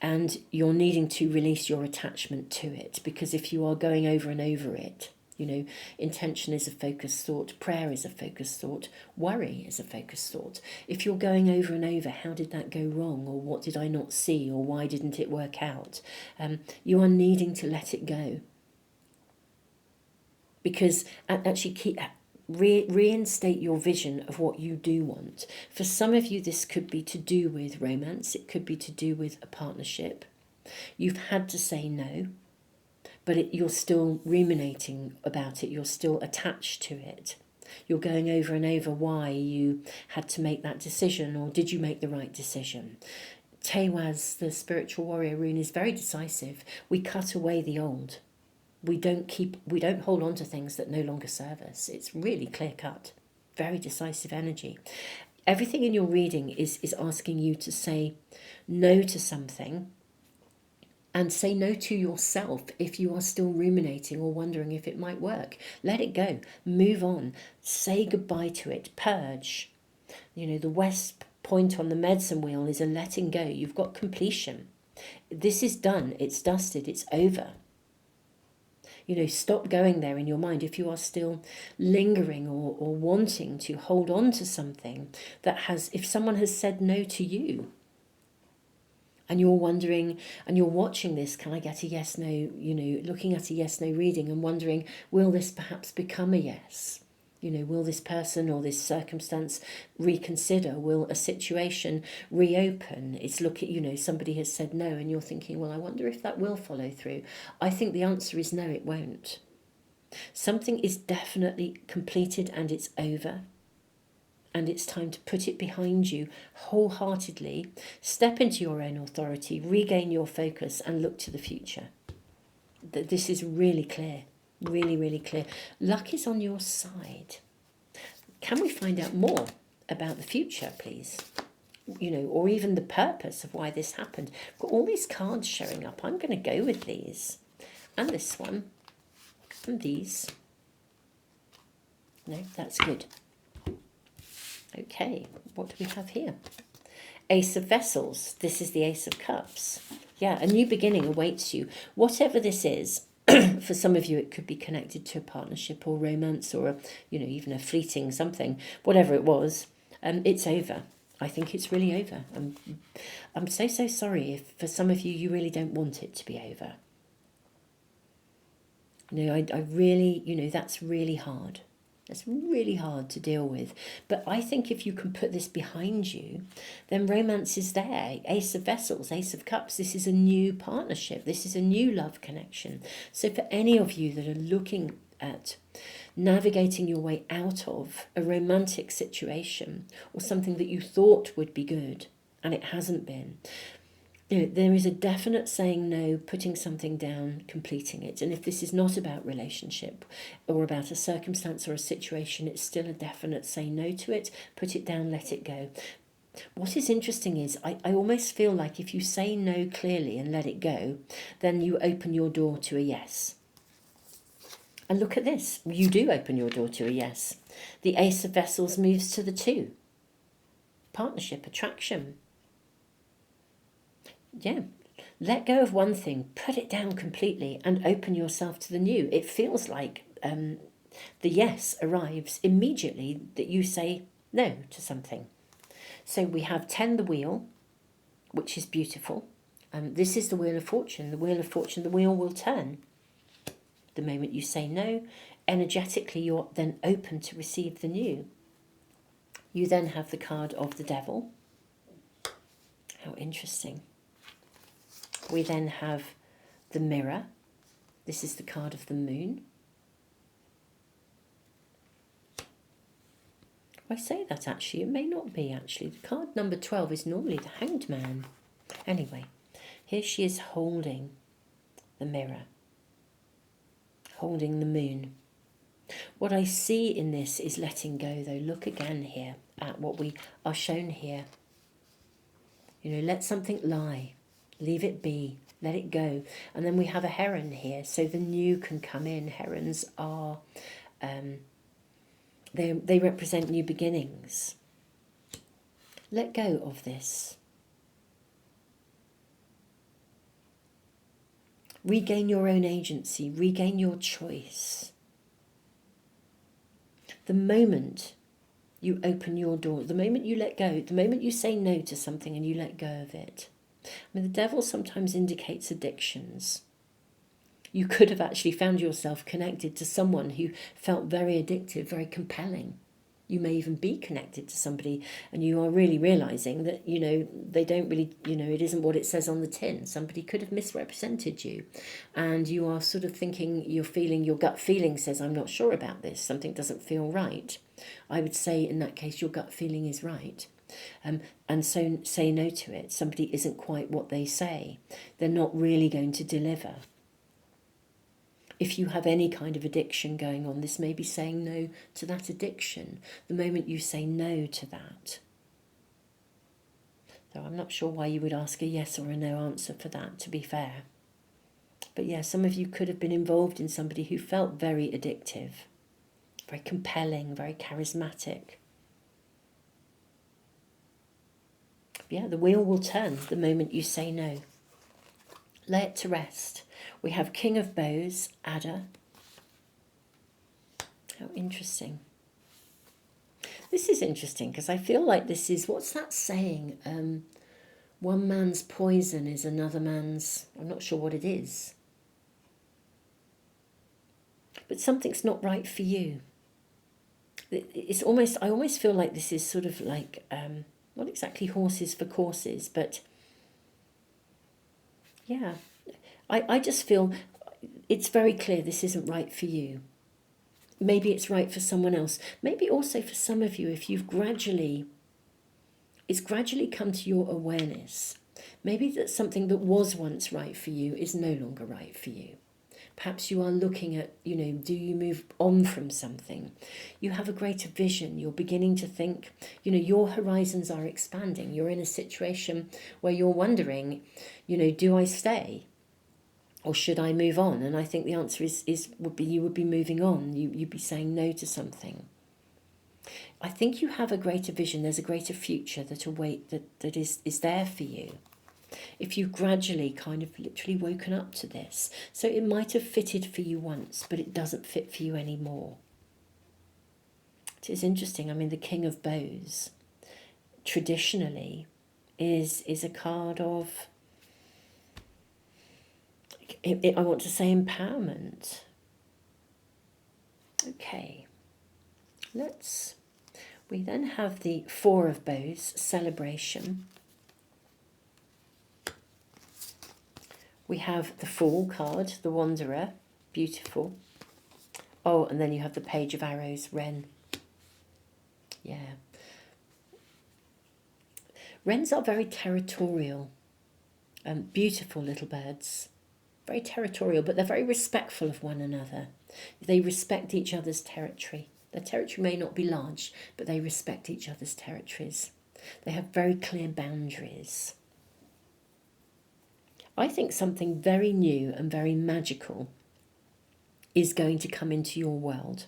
And you're needing to release your attachment to it. Because if you are going over and over it, intention is a focused thought, prayer is a focused thought, worry is a focused thought. If you're going over and over, how did that go wrong? Or what did I not see? Or why didn't it work out? You are needing to let it go. Because actually reinstate your vision of what you do want. For some of you, this could be to do with romance. It could be to do with a partnership. You've had to say no, but you're still ruminating about it. You're still attached to it. You're going over and over why you had to make that decision, or did you make the right decision? Tewaz, the spiritual warrior rune, is very decisive. We cut away the old. We don't hold on to things that no longer serve us. It's really clear cut. Very decisive energy. Everything in your reading is asking you to say no to something, and say no to yourself if you are still ruminating or wondering if it might work. Let it go. Move on. Say goodbye to it. Purge. The West point on the medicine wheel is a letting go. You've got completion. This is done. It's dusted. It's over. Stop going there in your mind if you are still lingering or wanting to hold on to something that if someone has said no to you, and you're wondering, and you're watching this, can I get a yes, no, looking at a yes, no reading and wondering, will this perhaps become a yes? Will this person or this circumstance reconsider? Will a situation reopen? It's somebody has said no and you're thinking, well, I wonder if that will follow through. I think the answer is no, it won't. Something is definitely completed and it's over. And it's time to put it behind you wholeheartedly, step into your own authority, regain your focus and look to the future. This is really clear, really, really clear. Luck is on your side. Can we find out more about the future, please? Or even the purpose of why this happened. I've got all these cards showing up. I'm going to go with these. And this one. And these. No, that's good. Okay, what do we have here? Ace of Vessels. This is the Ace of Cups. Yeah, a new beginning awaits you. Whatever this is, for some of you it could be connected to a partnership or romance or, even a fleeting something. Whatever it was, it's over. I think it's really over. I'm so sorry if for some of you, you really don't want it to be over. I really, that's really hard. It's really hard to deal with. But I think if you can put this behind you, then romance is there. Ace of Vessels, Ace of Cups. This is a new partnership. This is a new love connection. So for any of you that are looking at navigating your way out of a romantic situation or something that you thought would be good and it hasn't been, there is a definite saying no, putting something down, completing it. And if this is not about relationship or about a circumstance or a situation, it's still a definite say no to it, put it down, let it go. What is interesting is I almost feel like if you say no clearly and let it go, then you open your door to a yes. And look at this. You do open your door to a yes. The Ace of Vessels moves to the 2. Partnership, attraction. Yeah, let go of one thing, put it down completely and open yourself to the new. It feels like the yes arrives immediately that you say no to something. So we have 10 the wheel, which is beautiful. This is the Wheel of Fortune. The Wheel of Fortune, the wheel will turn. The moment you say no, energetically you're then open to receive the new. You then have the card of the Devil. How interesting. We then have the Mirror. This is the card of the Moon. I say that actually, it may not be actually. The card number 12 is normally the Hanged Man. Anyway, here she is holding the Mirror, holding the Moon. What I see in this is letting go though. Look again here at what we are shown here. Let something lie. Leave it be, let it go. And then we have a heron here, so the new can come in. Herons are, they represent new beginnings. Let go of this. Regain your own agency, regain your choice. The moment you open your door, the moment you let go, the moment you say no to something and you let go of it. The Devil sometimes indicates addictions. You could have actually found yourself connected to someone who felt very addictive, very compelling. You may even be connected to somebody and you are really realizing that, they don't really, it isn't what it says on the tin. Somebody could have misrepresented you. And you are sort of thinking, you're feeling, your gut feeling says, I'm not sure about this. Something doesn't feel right. I would say in that case, your gut feeling is right. And so say no to it. Somebody isn't quite what they say. They're not really going to deliver. If you have any kind of addiction going on, this may be saying no to that addiction. The moment you say no to that. So I'm not sure why you would ask a yes or a no answer for that, to be fair. But yeah, some of you could have been involved in somebody who felt very addictive, very compelling, very charismatic. Yeah, the wheel will turn the moment you say no. Lay it to rest. We have King of Bows, Adder. How interesting. This is interesting because I feel like this is, what's that saying? One man's poison is another man's, I'm not sure what it is. But something's not right for you. It's almost, I almost feel like this is sort of like, not exactly horses for courses, but yeah. I just feel it's very clear this isn't right for you. Maybe it's right for someone else. Maybe also for some of you, if you've it's gradually come to your awareness. Maybe that something that was once right for you is no longer right for you. Perhaps you are looking at, do you move on from something? You have a greater vision. You're beginning to think, your horizons are expanding. You're in a situation where you're wondering, do I stay? Or should I move on? And I think the answer would be you would be moving on. You'd be saying no to something. I think you have a greater vision. There's a greater future that is there for you. If you've gradually kind of literally woken up to this. So it might have fitted for you once, but it doesn't fit for you anymore. It is interesting. I mean, the King of Bows traditionally is a card of, I want to say, empowerment. Okay. We then have the Four of Bows, celebration. We have the Fool card, the Wanderer, beautiful. Oh, and then you have the Page of Arrows, Wren. Yeah. Wrens are very territorial, beautiful little birds. Very territorial, but they're very respectful of one another. They respect each other's territory. Their territory may not be large, but they respect each other's territories. They have very clear boundaries. I think something very new and very magical is going to come into your world.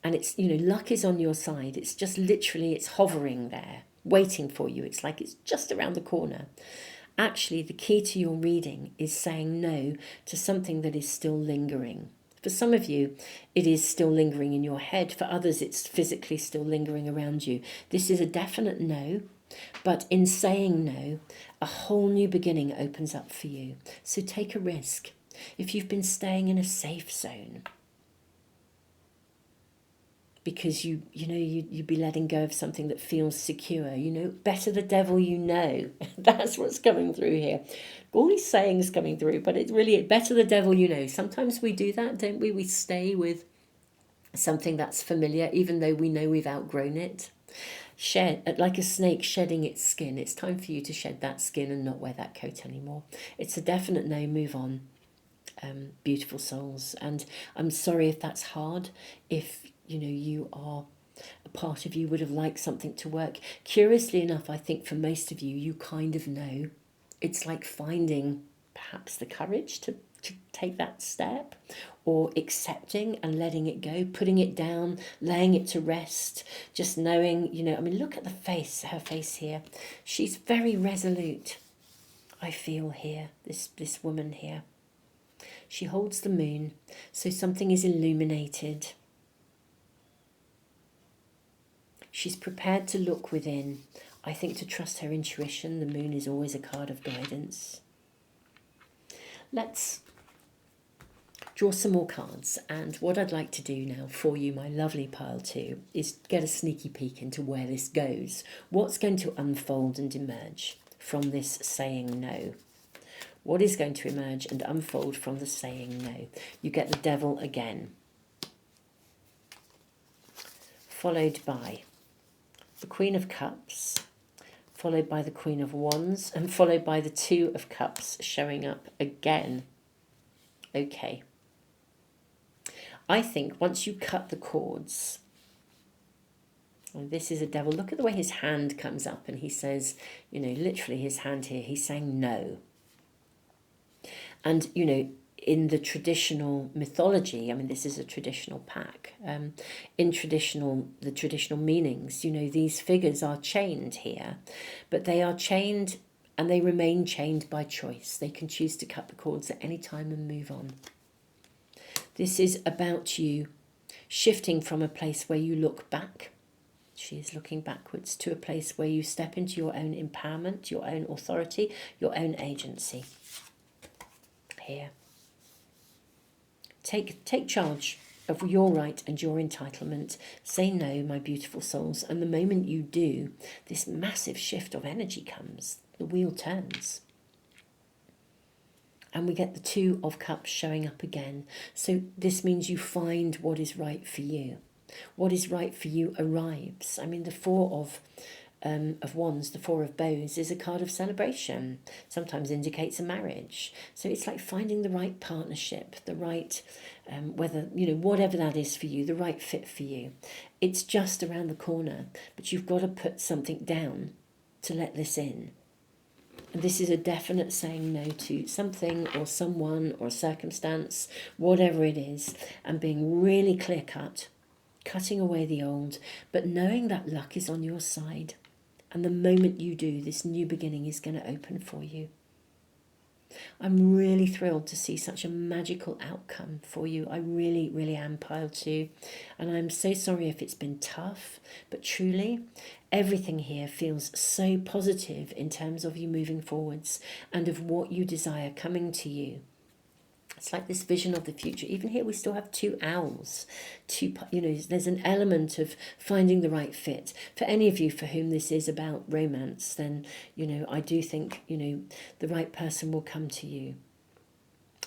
And it's, luck is on your side. It's just literally, it's hovering there, waiting for you. It's like it's just around the corner. Actually, the key to your reading is saying no to something that is still lingering. For some of you, it is still lingering in your head. For others, it's physically still lingering around you. This is a definite no. But in saying no, a whole new beginning opens up for you. So take a risk. If you've been staying in a safe zone, because you'd be letting go of something that feels secure, better the devil you know. That's what's coming through here. All these sayings coming through, but it's really better the devil you know. Sometimes we do that, don't we? We stay with something that's familiar, even though we know we've outgrown it. Shed, like a snake shedding its skin. It's time for you to shed that skin and not wear that coat anymore. It's a definite no, move on. Beautiful souls. And I'm sorry if that's hard, if you are, a part of you would have liked something to work. Curiously enough, I think for most of you, you kind of know. It's like finding perhaps the courage to take that step, or accepting and letting it go, putting it down, laying it to rest, just knowing, look at her face here. She's very resolute, I feel here, this woman here. She holds the moon, so something is illuminated. She's prepared to look within. I think to trust her intuition. The moon is always a card of guidance. Let's draw some more cards. And what I'd like to do now for you, my lovely pile two, is get a sneaky peek into where this goes. What's going to unfold and emerge from this saying no? What is going to emerge and unfold from the saying no? You get the Devil again, followed by the Queen of Cups, followed by the Queen of Wands, and followed by the Two of Cups showing up again. Okay. I think once you cut the cords, and this is a Devil, look at the way his hand comes up and he says, you know, literally his hand here, he's saying no. And, you know, in the traditional mythology, I mean, this is a traditional pack. In the traditional meanings, you know, these figures are chained here, but they are chained and they remain chained by choice. They can choose to cut the cords at any time and move on. This is about you shifting from a place where you look back. She is looking backwards to a place where you step into your own empowerment, your own authority, your own agency. Here. Take charge of your right and your entitlement. Say no, my beautiful souls. And the moment you do, this massive shift of energy comes. The wheel turns. And we get the Two of Cups showing up again. So this means you find what is right for you. What is right for you arrives. I mean, the Four of Wands, the Four of Bows, is a card of celebration. Sometimes indicates a marriage. So it's like finding the right partnership, the right, whether, you know, whatever that is for you, the right fit for you. It's just around the corner, but you've got to put something down to let this in. And this is a definite saying no to something or someone or circumstance, whatever it is, and being really clear-cut, cutting away the old, but knowing that luck is on your side. And the moment you do, this new beginning is going to open for you. I'm really thrilled to see such a magical outcome for you. I really, really am, pile two. And I'm so sorry if it's been tough, but truly, everything here feels so positive in terms of you moving forwards and of what you desire coming to you. It's like this vision of the future. Even here we still have two owls. You know, there's an element of finding the right fit. For any of you for whom this is about romance, then, you know, I do think, you know, the right person will come to you.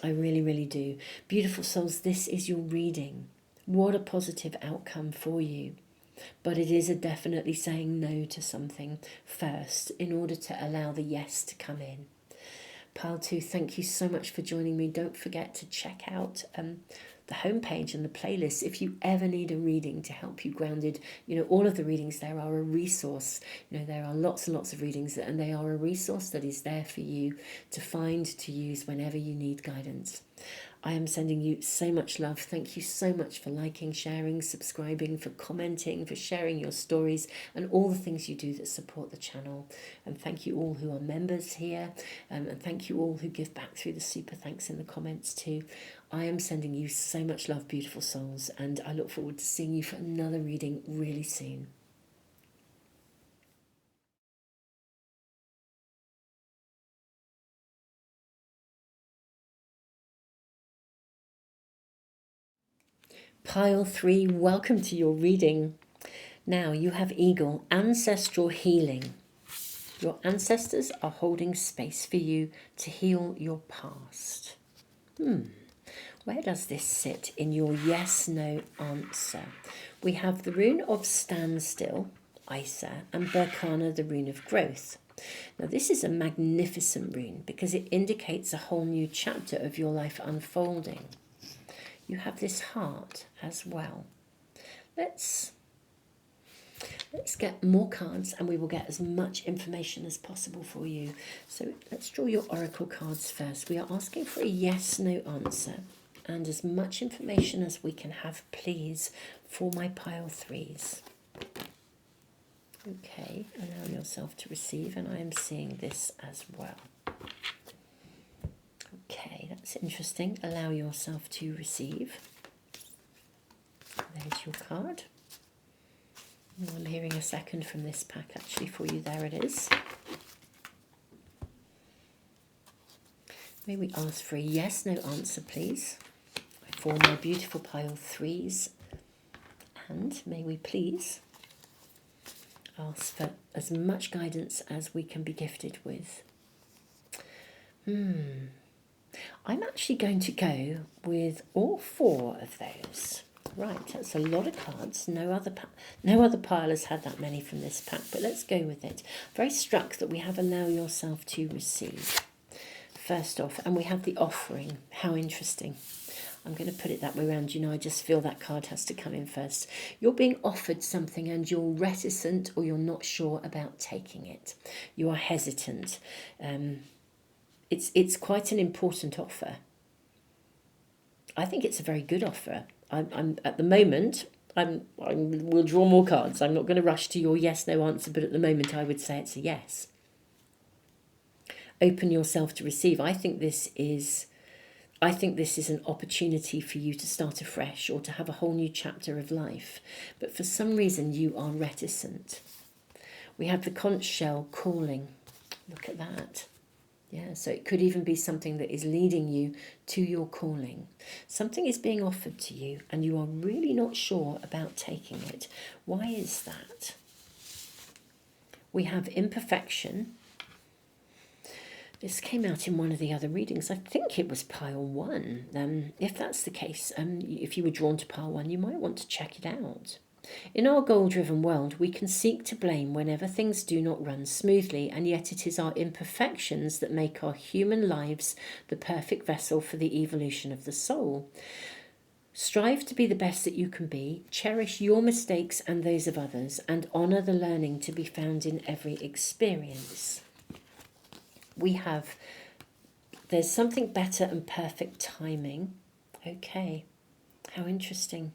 I really, really do. Beautiful souls, this is your reading. What a positive outcome for you. But it is a definitely saying no to something first in order to allow the yes to come in. Pile 2, thank you so much for joining me. Don't forget to check out the homepage and the playlist if you ever need a reading to help you grounded. You know, all of the readings there are a resource. You know, there are lots and lots of readings and they are a resource that is there for you to find, to use whenever you need guidance. I am sending you so much love. Thank you so much for liking, sharing, subscribing, for commenting, for sharing your stories and all the things you do that support the channel. And thank you all who are members here. And thank you all who give back through the super thanks in the comments too. I am sending you so much love, beautiful souls. And I look forward to seeing you for another reading really soon. Pile 3, welcome to your reading. Now you have Eagle, ancestral healing. Your ancestors are holding space for you to heal your past. Where does this sit in your yes-no answer? We have the rune of standstill, Isa, and Berkana, the rune of growth. Now this is a magnificent rune because it indicates a whole new chapter of your life unfolding. You have this heart as well. Let's get more cards and we will get as much information as possible for you. So let's draw your oracle cards first. We are asking for a yes-no answer and as much information as we can have, please, for my pile 3s. Okay, allow yourself to receive, and I am seeing this as well. Okay, that's interesting. Allow yourself to receive. There's your card. Oh, I'm hearing a second from this pack actually for you. There it is. May we ask for a yes-no answer, please, for my beautiful pile threes. And may we please ask for as much guidance as we can be gifted with. I'm actually going to go with all four of those. Right, that's a lot of cards. No other pile has had that many from this pack, but let's go with it. Very struck that we have allow yourself to receive. First off, and we have the offering. How interesting. I'm going to put it that way around. You know, I just feel that card has to come in first. You're being offered something and you're reticent or you're not sure about taking it. You are hesitant. It's quite an important offer. I think it's a very good offer. I'm at the moment, we'll draw more cards. I'm not going to rush to your yes, no answer, but at the moment I would say it's a yes. Open yourself to receive. I think this is an opportunity for you to start afresh or to have a whole new chapter of life. But for some reason you are reticent. We have the conch shell calling. Look at that. Yeah, so it could even be something that is leading you to your calling. Something is being offered to you and you are really not sure about taking it. Why is that? We have imperfection. This came out in one of the other readings. I think it was pile one. If that's the case, if you were drawn to pile one, you might want to check it out. In our goal-driven world, we can seek to blame whenever things do not run smoothly, and yet it is our imperfections that make our human lives the perfect vessel for the evolution of the soul. Strive to be the best that you can be, cherish your mistakes and those of others, and honour the learning to be found in every experience. There's something better and perfect timing. Okay, how interesting.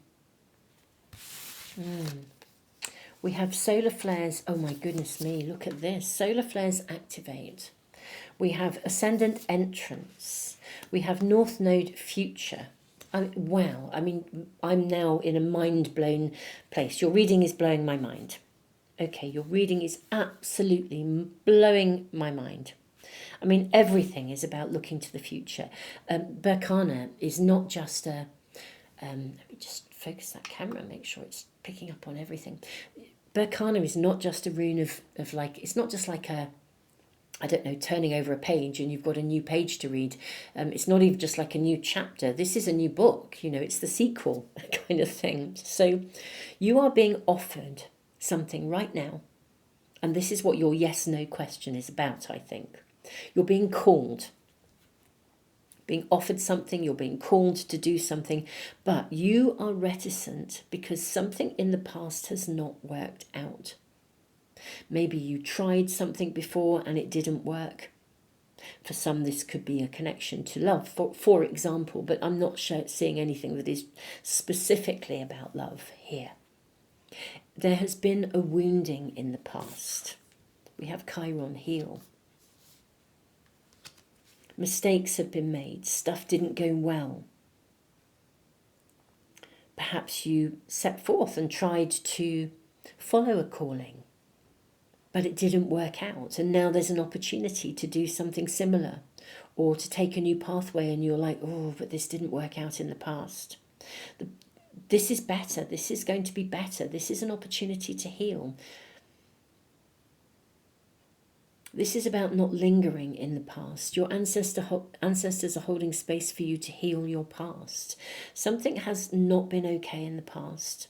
We have solar flares. Oh my goodness me, look at this. Solar flares activate. We have ascendant entrance. We have north node future. Wow, I mean, I'm now in a mind-blown place. Your reading is blowing my mind. Okay, your reading is absolutely blowing my mind. I mean, everything is about looking to the future. Berkana is not just a... let me just focus that camera and make sure it's picking up on everything. Berkana is not just a rune of like... It's not just like a... I don't know, turning over a page and you've got a new page to read. It's not even just like a new chapter. This is a new book. You know, it's the sequel kind of thing. So you are being offered something right now. And this is what your yes-no question is about, I think. You're being called, being offered something, you're being called to do something, but you are reticent because something in the past has not worked out. Maybe you tried something before and it didn't work. For some, this could be a connection to love, for example, but I'm not seeing anything that is specifically about love here. There has been a wounding in the past. We have Chiron, heal. Mistakes have been made. Stuff didn't go well. Perhaps you set forth and tried to follow a calling, but it didn't work out. And now there's an opportunity to do something similar or to take a new pathway and you're like, oh, but this didn't work out in the past. This is better. This is going to be better. This is an opportunity to heal. This is about not lingering in the past. Your ancestors are holding space for you to heal your past. Something has not been okay in the past.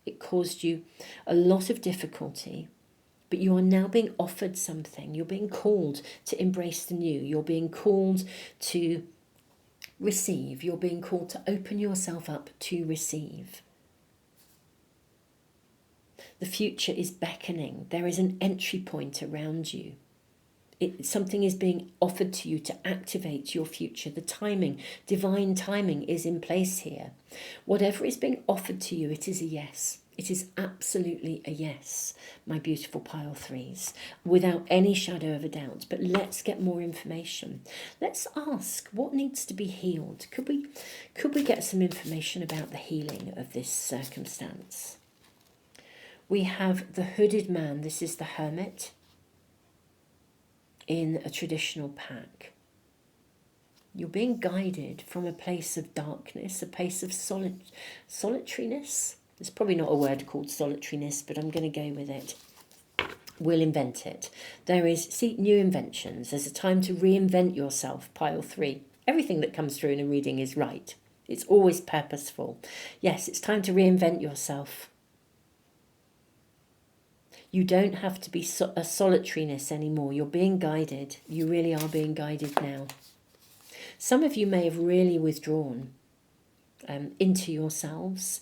It caused you a lot of difficulty, but you are now being offered something. You're being called to embrace the new. You're being called to receive. You're being called to open yourself up to receive. The future is beckoning. There is an entry point around you. Something is being offered to you to activate your future. The timing, divine timing is in place here. Whatever is being offered to you, it is a yes. It is absolutely a yes, my beautiful pile threes, without any shadow of a doubt. But let's get more information. Let's ask what needs to be healed. Could we get some information about the healing of this circumstance? We have the hooded man. This is the hermit in a traditional pack. You're being guided from a place of darkness, a place of solitariness. There's probably not a word called solitariness, but I'm going to go with it. We'll invent it. There is, see, new inventions. There's a time to reinvent yourself, pile 3. Everything that comes through in a reading is right. It's always purposeful. Yes, it's time to reinvent yourself. You don't have to be a solitariness anymore. You're being guided. You really are being guided now. Some of you may have really withdrawn into yourselves,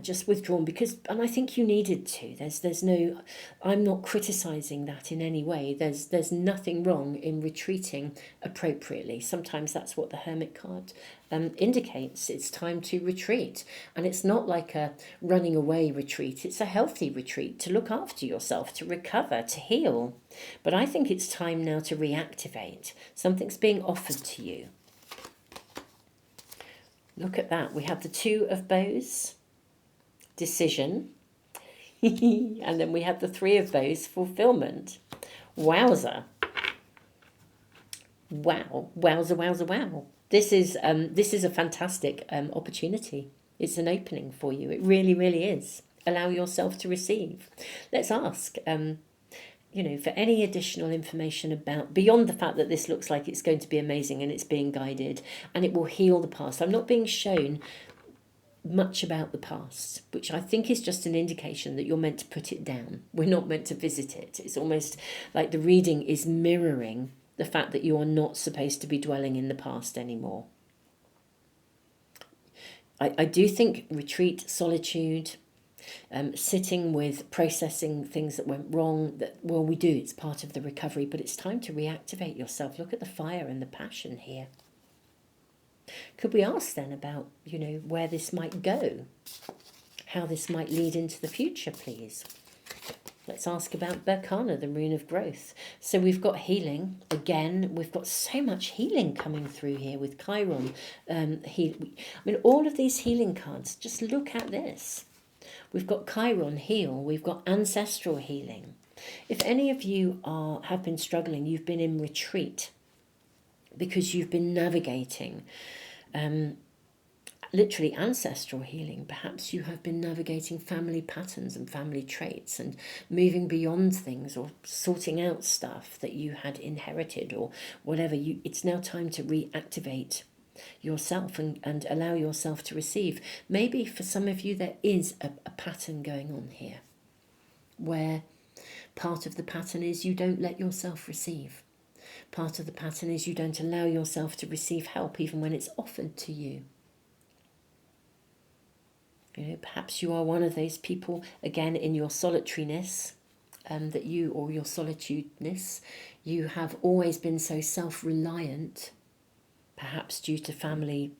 just withdrawn because, and I think you needed to. There's no, I'm not criticizing that in any way. There's nothing wrong in retreating appropriately. Sometimes that's what the Hermit card indicates. It's time to retreat, and it's not like a running away retreat. It's a healthy retreat to look after yourself, to recover, to heal. But I think it's time now to reactivate. Something's being offered to you. Look at that. We have the 2 of Bows. Decision. And then we have the 3 of Bows, fulfillment. Wowza. Wow. Wowza, wowza, wow. This is a fantastic opportunity. It's an opening for you. It really, really is. Allow yourself to receive. Let's ask, for any additional information about, beyond the fact that this looks like it's going to be amazing and it's being guided and it will heal the past. I'm not being shown much about the past, which I think is just an indication that you're meant to put it down. We're not meant to visit it. It's almost like the reading is mirroring the fact that you are not supposed to be dwelling in the past anymore. I do think retreat, solitude, sitting with processing things that went wrong, we do, it's part of the recovery, but it's time to reactivate yourself. Look at the fire and the passion here. Could we ask then about, where this might go? How this might lead into the future, please? Let's ask about Berkana, the rune of growth. So we've got healing. Again, we've got so much healing coming through here with Chiron. All of these healing cards, just look at this. We've got Chiron, heal. We've got ancestral healing. If any of you have been struggling, you've been in retreat because you've been navigating literally ancestral healing. Perhaps you have been navigating family patterns and family traits and moving beyond things or sorting out stuff that you had inherited or whatever. It's now time to reactivate yourself and allow yourself to receive. Maybe for some of you there is a pattern going on here where part of the pattern is you don't let yourself receive. Part of the pattern is you don't allow yourself to receive help even when it's offered to you. Perhaps you are one of those people, again, in your solitariness, or your solitudeness, you have always been so self-reliant, perhaps due to family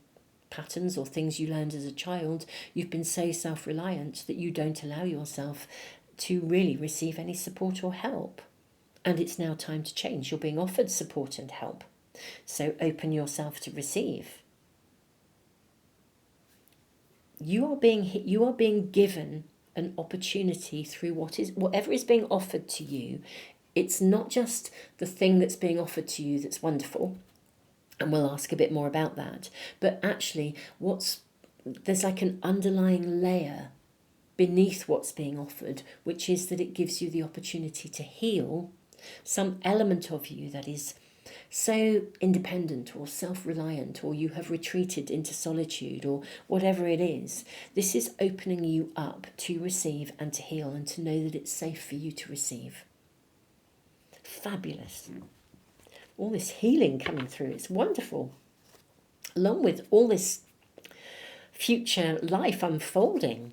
patterns or things you learned as a child. You've been so self-reliant that you don't allow yourself to really receive any support or help. And it's now time to change. You're being offered support and help. So open yourself to receive. You are being given an opportunity through whatever is being offered to you. It's not just the thing that's being offered to you that's wonderful, and we'll ask a bit more about that. But actually, there's like an underlying layer beneath what's being offered, which is that it gives you the opportunity to heal some element of you that is so independent or self-reliant, or you have retreated into solitude, or whatever it is. This is opening you up to receive and to heal and to know that it's safe for you to receive. Fabulous. All this healing coming through, it's wonderful. Along with all this future life unfolding.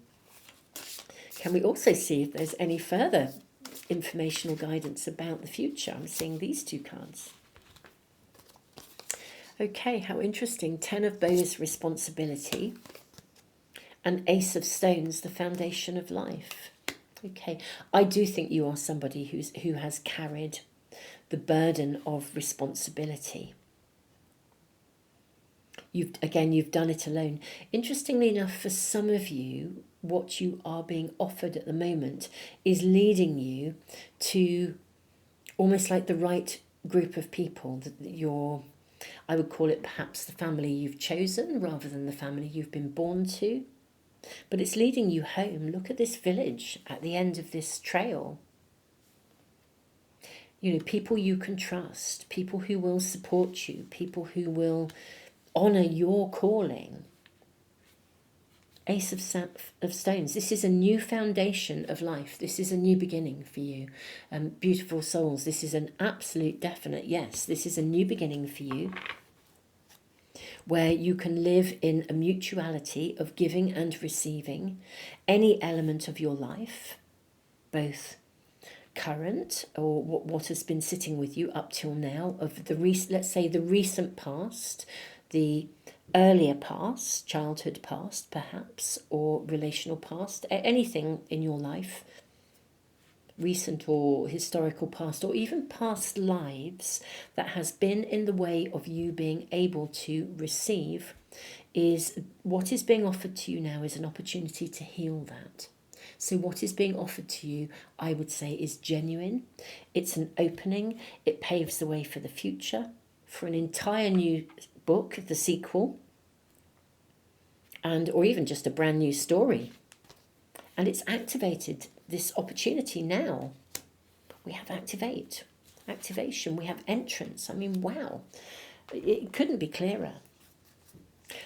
Can we also see if there's any further informational guidance about the future? I'm seeing these 2 cards. Okay, how interesting. 10 of Bows, responsibility. And Ace of Stones, the foundation of life. Okay, I do think you are somebody who has carried the burden of responsibility. You've done it alone. Interestingly enough, for some of you, what you are being offered at the moment is leading you to almost like the right group of people, that I would call it perhaps the family you've chosen rather than the family you've been born to. But it's leading you home. Look at this village at the end of this trail. You know, people you can trust, people who will support you, people who will honour your calling. Ace of Stones. This is a new foundation of life. This is a new beginning for you. Beautiful souls, this is an absolute definite yes. This is a new beginning for you, where you can live in a mutuality of giving and receiving any element of your life, both current or what has been sitting with you up till now, of let's say the recent past, the earlier past, childhood past perhaps, or relational past, anything in your life, recent or historical past, or even past lives that has been in the way of you being able to receive, is what is being offered to you now is an opportunity to heal that. So what is being offered to you, I would say, is genuine. It's an opening. It paves the way for the future, for an entire new book, the sequel, or even just a brand new story. And it's activated this opportunity now. We have activation, we have entrance. I mean, wow, it couldn't be clearer.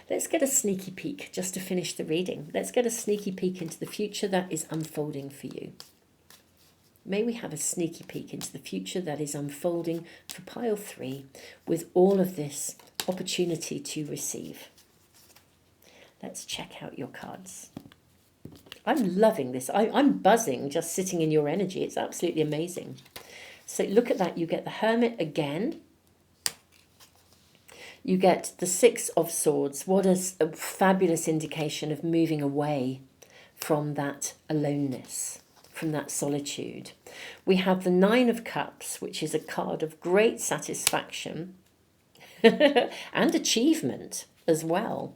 Let's get a sneaky peek, just to finish the reading. Let's get a sneaky peek into the future that is unfolding for you. May we have a sneaky peek into the future that is unfolding for pile 3, with all of this opportunity to receive. Let's check out your cards. I'm loving this. I'm buzzing just sitting in your energy. It's absolutely amazing. So look at that. You get the Hermit again. You get the Six of Swords. What is a fabulous indication of moving away from that aloneness, from that solitude. We have the Nine of Cups, which is a card of great satisfaction and achievement as well.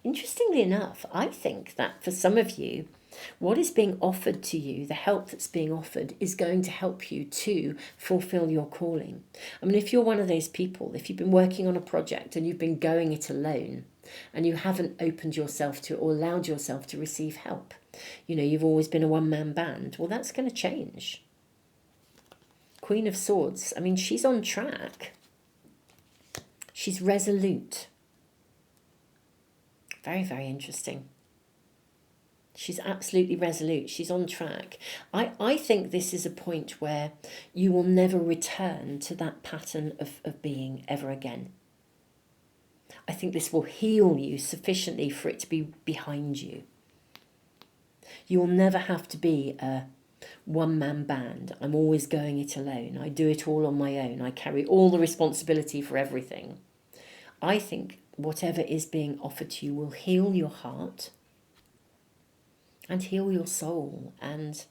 Interestingly enough, I think that for some of you, what is being offered to you, the help that's being offered, is going to help you to fulfill your calling. I mean, if you're one of those people, if you've been working on a project and you've been going it alone and you haven't opened yourself to or allowed yourself to receive help, you know, you've always been a one-man band, well, that's going to change. Queen of Swords, I mean, she's on track. She's resolute. Very, very interesting. She's absolutely resolute. She's on track. I think this is a point where you will never return to that pattern of being ever again. I think this will heal you sufficiently for it to be behind you. You will never have to be a one-man band. I'm always going it alone. I do it all on my own. I carry all the responsibility for everything. I think whatever is being offered to you will heal your heart and heal your soul. And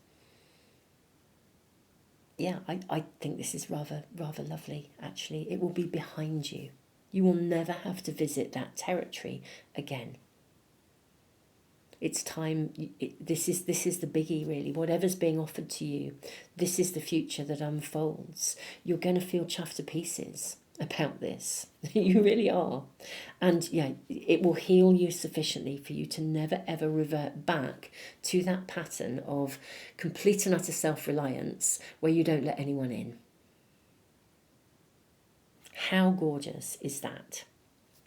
yeah, I think this is rather lovely, actually. It will be behind you. You will never have to visit that territory again. It's time. This is the biggie, really. Whatever's being offered to you, this is the future that unfolds. You're going to feel chuffed to pieces about this. You really are. And yeah, it will heal you sufficiently for you to never ever revert back to that pattern of complete and utter self-reliance where you don't let anyone in. How gorgeous is that?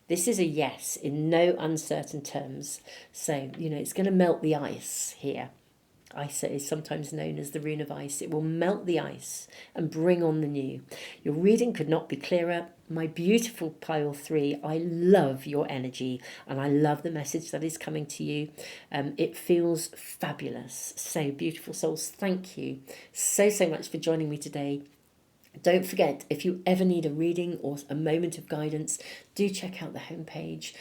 This is a yes in no uncertain terms. So, you know, it's going to melt the ice here. Ice is sometimes known as the rune of ice. It will melt the ice and bring on the new. Your reading could not be clearer. My beautiful pile 3, I love your energy and I love the message that is coming to you. It feels fabulous. So beautiful souls, thank you so much for joining me today. Don't forget, if you ever need a reading or a moment of guidance, do check out the homepage.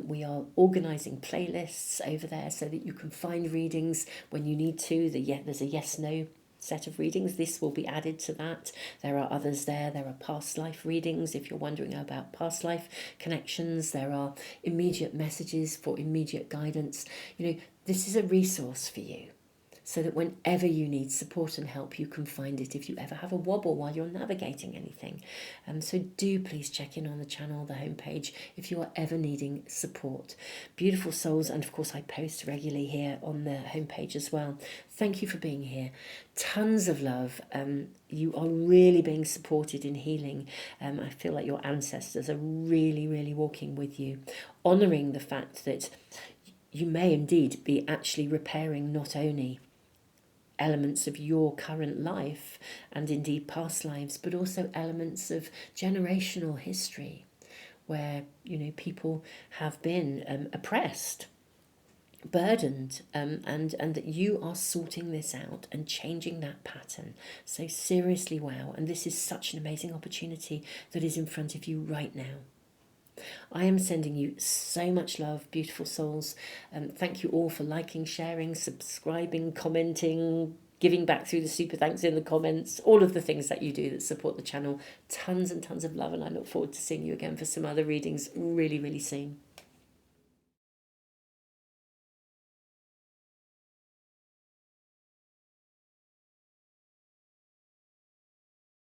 We are organising playlists over there so that you can find readings when you need to. There's a yes-no set of readings. This will be added to that. There are others there. There are past life readings if you're wondering about past life connections. There are immediate messages for immediate guidance. You know, this is a resource for you. so that whenever you need support and help, you can find it if you ever have a wobble while you're navigating anything. So do please check in on the channel, the homepage, if you are ever needing support. Beautiful souls, and of course I post regularly here on the homepage as well. Thank you for being here. Tons of love. You are really being supported in healing. I feel like your ancestors are really, really walking with you, honouring the fact that you may indeed be actually repairing not only elements of your current life and indeed past lives, but also elements of generational history where, you know, people have been oppressed, burdened, and that you are sorting this out and changing that pattern. So seriously, wow. And this is such an amazing opportunity that is in front of you right now. I am sending you so much love, beautiful souls. Thank you all for liking, sharing, subscribing, commenting, giving back through the super thanks in the comments, all of the things that you do that support the channel. Tons and tons of love, and I look forward to seeing you again for some other readings really, really soon.